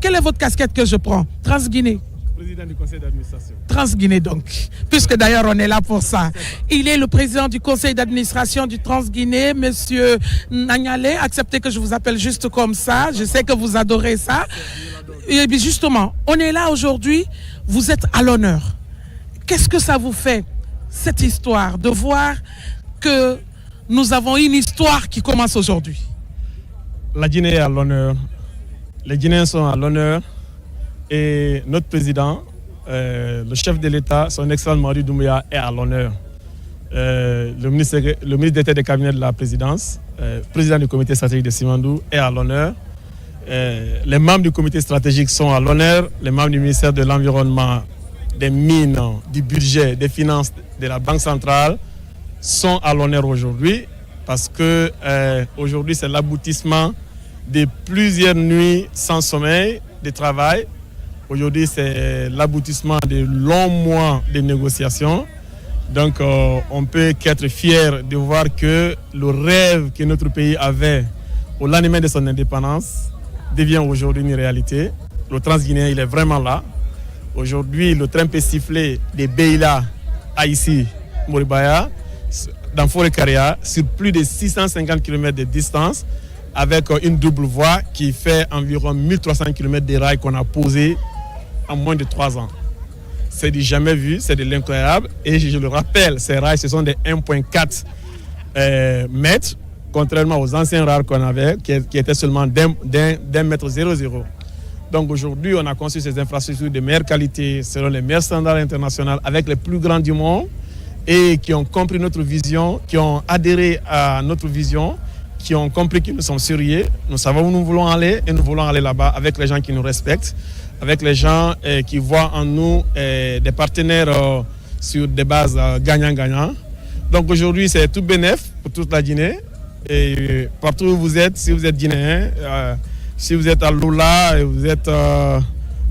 quelle est votre casquette que je prends? Trans-Guinée. Président du conseil d'administration. Trans-Guinée donc, puisque d'ailleurs on est là pour ça. Il est le président du conseil d'administration du Trans-Guinée, monsieur Nanyale. Acceptez que je vous appelle juste comme ça, je sais que vous adorez ça. Et bien justement, on est là aujourd'hui, vous êtes à l'honneur. Qu'est-ce que ça vous fait, cette histoire, de voir que nous avons une histoire qui commence aujourd'hui? La Guinée est à l'honneur, les Guinéens sont à l'honneur. Et notre président, le chef de l'État, son excellence Mamadi Doumbouya, est à l'honneur. Le ministre d'État des cabinets de la présidence, président du comité stratégique de Simandou, est à l'honneur. Les membres du comité stratégique sont à l'honneur. Les membres du ministère de l'Environnement, des Mines, du Budget, des Finances, de la Banque centrale sont à l'honneur aujourd'hui parce que aujourd'hui c'est l'aboutissement de plusieurs nuits sans sommeil de travail. Aujourd'hui, c'est l'aboutissement de longs mois de négociations. Donc, on peut qu'être fier de voir que le rêve que notre pays avait au lendemain de son indépendance devient aujourd'hui une réalité. Le Trans-Guinéen, il est vraiment là. Aujourd'hui, le train peut siffler de Beila à ici, Moribaya, dans Forêt-Caria, sur plus de 650 km de distance, avec une double voie qui fait environ 1300 km de rails qu'on a posés en moins de 3 ans. C'est du jamais vu, c'est de l'incroyable. Et je le rappelle, ces rails, ce sont des 1,4 mètres, contrairement aux anciens rails qu'on avait, qui étaient seulement d'un mètre 0,0. Donc aujourd'hui, on a conçu ces infrastructures de meilleure qualité, selon les meilleurs standards internationaux, avec les plus grands du monde, et qui ont compris notre vision, qui ont adhéré à notre vision, qui ont compris que nous sommes sérieux, nous savons où nous voulons aller, et nous voulons aller là-bas avec les gens qui nous respectent, avec les gens qui voient en nous des partenaires sur des bases gagnant-gagnant. Donc aujourd'hui, c'est tout bénef pour toute la Guinée. Et partout où vous êtes, si vous êtes guinéen, si vous êtes à Lula, vous êtes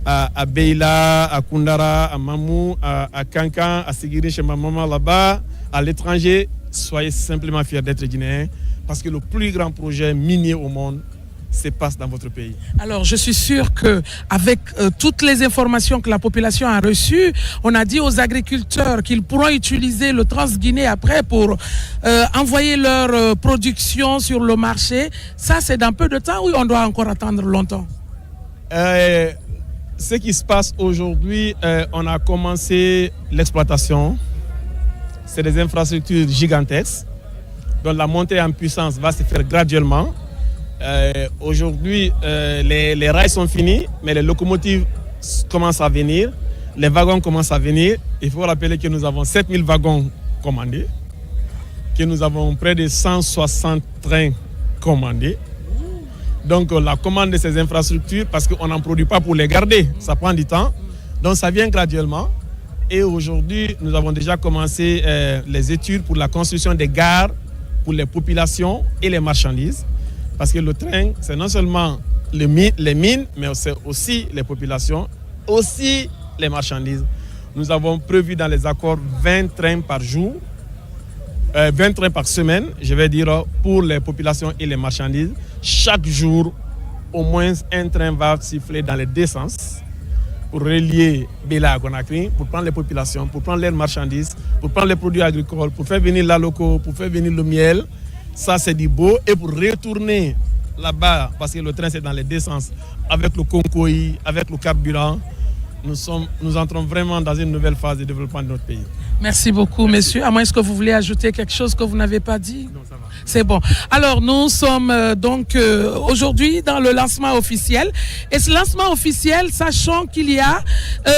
à Beila, à Koundara, à Mamou, à Kankan, à Sigiri chez ma maman là-bas, à l'étranger. Soyez simplement fiers d'être guinéens parce que le plus grand projet minier au monde se passe dans votre pays. Alors, je suis sûr qu'avec toutes les informations que la population a reçues, on a dit aux agriculteurs qu'ils pourront utiliser le Trans-Guinée après pour envoyer leur production sur le marché. Ça, c'est dans peu de temps ou on doit encore attendre longtemps? Ce qui se passe aujourd'hui, on a commencé l'exploitation. C'est des infrastructures gigantesques. Donc la montée en puissance va se faire graduellement. Aujourd'hui, les rails sont finis, mais les locomotives commencent à venir. Les wagons commencent à venir. Il faut rappeler que nous avons 7000 wagons commandés, que nous avons près de 160 trains commandés. Donc la commande de ces infrastructures, parce qu'on n'en produit pas pour les garder, ça prend du temps. Donc ça vient graduellement. Et aujourd'hui, nous avons déjà commencé les études pour la construction des gares pour les populations et les marchandises. Parce que le train, c'est non seulement les mines, mais c'est aussi les populations, aussi les marchandises. Nous avons prévu dans les accords 20 trains par jour, 20 trains par semaine, je vais dire, pour les populations et les marchandises. Chaque jour, au moins un train va siffler dans les deux sens pour relier Beila à Conakry, pour prendre les populations, pour prendre leurs marchandises, pour prendre les produits agricoles, pour faire venir la loco, pour faire venir le miel. Ça, c'est du beau. Et pour retourner là-bas, parce que le train, c'est dans les deux sens, avec le concoï, avec le carburant, nous entrons vraiment dans une nouvelle phase de développement de notre pays. Merci beaucoup, messieurs. À moins que vous voulez ajouter quelque chose que vous n'avez pas dit? Non, ça va. C'est bon. Alors, nous sommes donc aujourd'hui dans le lancement officiel. Et ce lancement officiel, sachant qu'il y a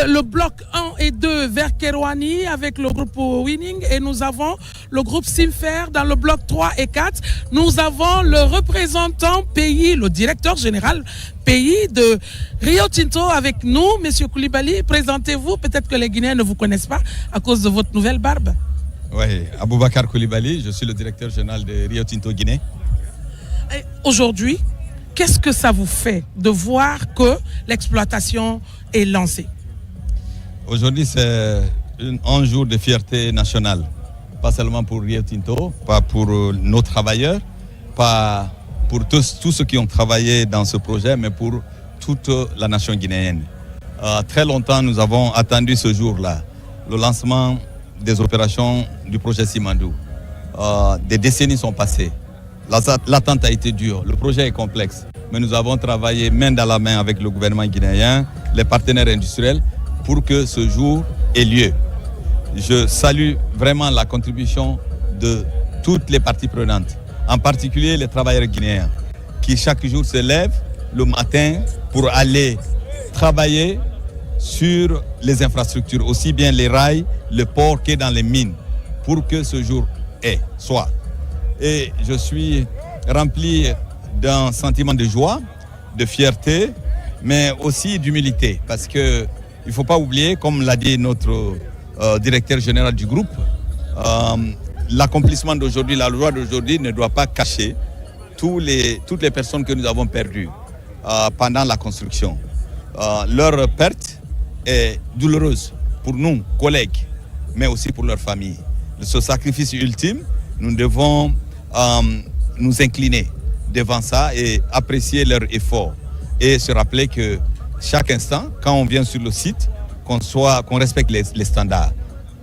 le bloc 1 et 2 vers Kerouani avec le groupe Winning et nous avons le groupe Simfer dans le bloc 3 et 4. Nous avons le représentant pays, le directeur général pays de Rio Tinto avec nous. Monsieur Koulibaly, présentez-vous. Peut-être que les Guinéens ne vous connaissent pas à cause de votre nouvelle barbe. Oui, Aboubacar Koulibaly, je suis le directeur général de Rio Tinto Guinée. Aujourd'hui, qu'est-ce que ça vous fait de voir que l'exploitation est lancée? Aujourd'hui, c'est un jour de fierté nationale. Pas seulement pour Rio Tinto, pas pour nos travailleurs, pas pour tous ceux qui ont travaillé dans ce projet, mais pour toute la nation guinéenne. Très longtemps, nous avons attendu ce jour-là, le lancement des opérations du projet Simandou. Des décennies sont passées. L'attente a été dure. Le projet est complexe. Mais nous avons travaillé main dans la main avec le gouvernement guinéen, les partenaires industriels, pour que ce jour ait lieu. Je salue vraiment la contribution de toutes les parties prenantes, en particulier les travailleurs guinéens, qui chaque jour se lèvent le matin pour aller travailler sur les infrastructures, aussi bien les rails, le port que dans les mines, pour que ce jour soit. Et je suis rempli d'un sentiment de joie, de fierté, mais aussi d'humilité, parce qu'il ne faut pas oublier, comme l'a dit notre directeur général du groupe, l'accomplissement d'aujourd'hui, la loi d'aujourd'hui ne doit pas cacher toutes les personnes que nous avons perdues pendant la construction. Leur perte est douloureuse pour nous, collègues, mais aussi pour leurs familles. Ce sacrifice ultime, nous devons nous incliner devant ça et apprécier leur effort. Et se rappeler que chaque instant, quand on vient sur le site, qu'on respecte les standards,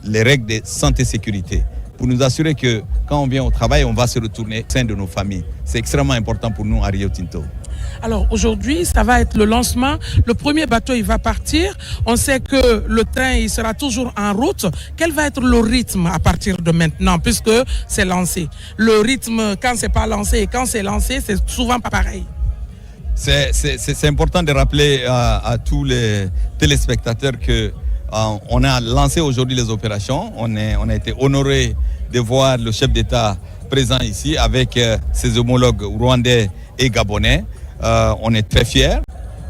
les règles de santé et sécurité, pour nous assurer que quand on vient au travail, on va se retourner au sein de nos familles. C'est extrêmement important pour nous à Rio Tinto. Alors aujourd'hui, ça va être le lancement. Le premier bateau, il va partir. On sait que le train, il sera toujours en route. Quel va être le rythme à partir de maintenant, puisque c'est lancé? Le rythme, quand c'est pas lancé et quand c'est lancé, c'est souvent pas pareil. C'est important de rappeler à tous les téléspectateurs que on a lancé aujourd'hui les opérations. On a été honoré de voir le chef d'État présent ici avec ses homologues rwandais et gabonais. On est très fiers,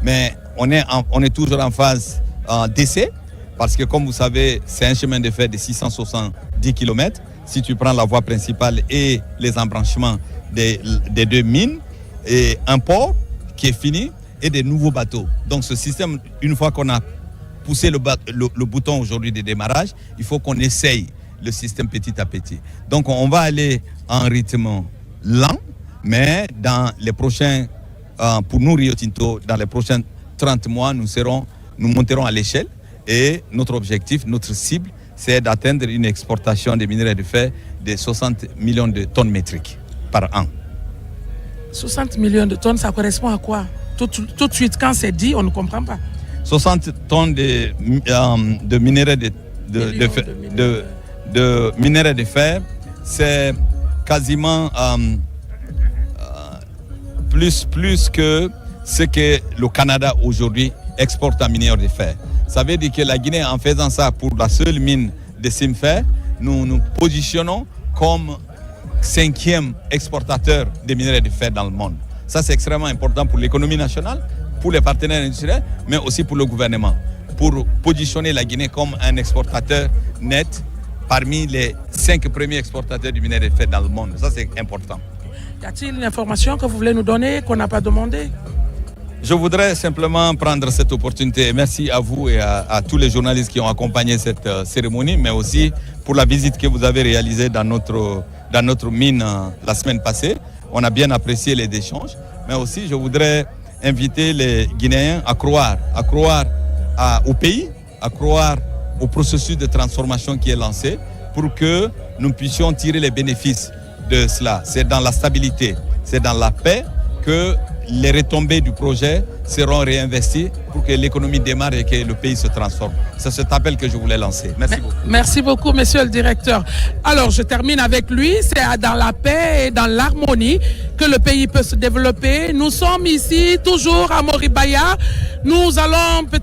mais on est toujours en phase d'essai parce que, comme vous savez, c'est un chemin de fer de 670 km. Si tu prends la voie principale et les embranchements des deux mines, et un port qui est fini et des nouveaux bateaux. Donc ce système, une fois qu'on a poussé le bouton aujourd'hui de démarrage, il faut qu'on essaye le système petit à petit. Donc on va aller en rythme lent, mais dans les prochains, pour nous Rio Tinto, dans les prochains 30 mois, nous monterons à l'échelle et notre objectif, notre cible, c'est d'atteindre une exportation des minerais de fer de 60 millions de tonnes métriques par an. 60 millions de tonnes, ça correspond à quoi? Tout de suite, quand c'est dit, on ne comprend pas. 60 tonnes de minerais de minerais de fer, c'est quasiment plus que ce que le Canada aujourd'hui exporte en minerais de fer. Ça veut dire que la Guinée, en faisant ça pour la seule mine de Simfer, nous nous positionnons comme 5e exportateur de minerais de fer dans le monde. Ça, c'est extrêmement important pour l'économie nationale, pour les partenaires industriels, mais aussi pour le gouvernement, pour positionner la Guinée comme un exportateur net parmi les 5 premiers exportateurs du minerai de fer dans le monde. Ça, c'est important. Y a-t-il une information que vous voulez nous donner, qu'on n'a pas demandé? Je voudrais simplement prendre cette opportunité. Merci à vous et à tous les journalistes qui ont accompagné cette cérémonie, mais aussi pour la visite que vous avez réalisée dans notre mine la semaine passée. On a bien apprécié les échanges, mais aussi je voudrais inviter les Guinéens à croire au pays, à croire au processus de transformation qui est lancé pour que nous puissions tirer les bénéfices de cela. C'est dans la stabilité, c'est dans la paix que les retombées du projet seront réinvesties pour que l'économie démarre et que le pays se transforme. C'est cet appel que je voulais lancer. Merci beaucoup. Merci beaucoup, monsieur le directeur. Alors, je termine avec lui. C'est dans la paix et dans l'harmonie que le pays peut se développer. Nous sommes ici, toujours à Moribaya. Nous allons peut-être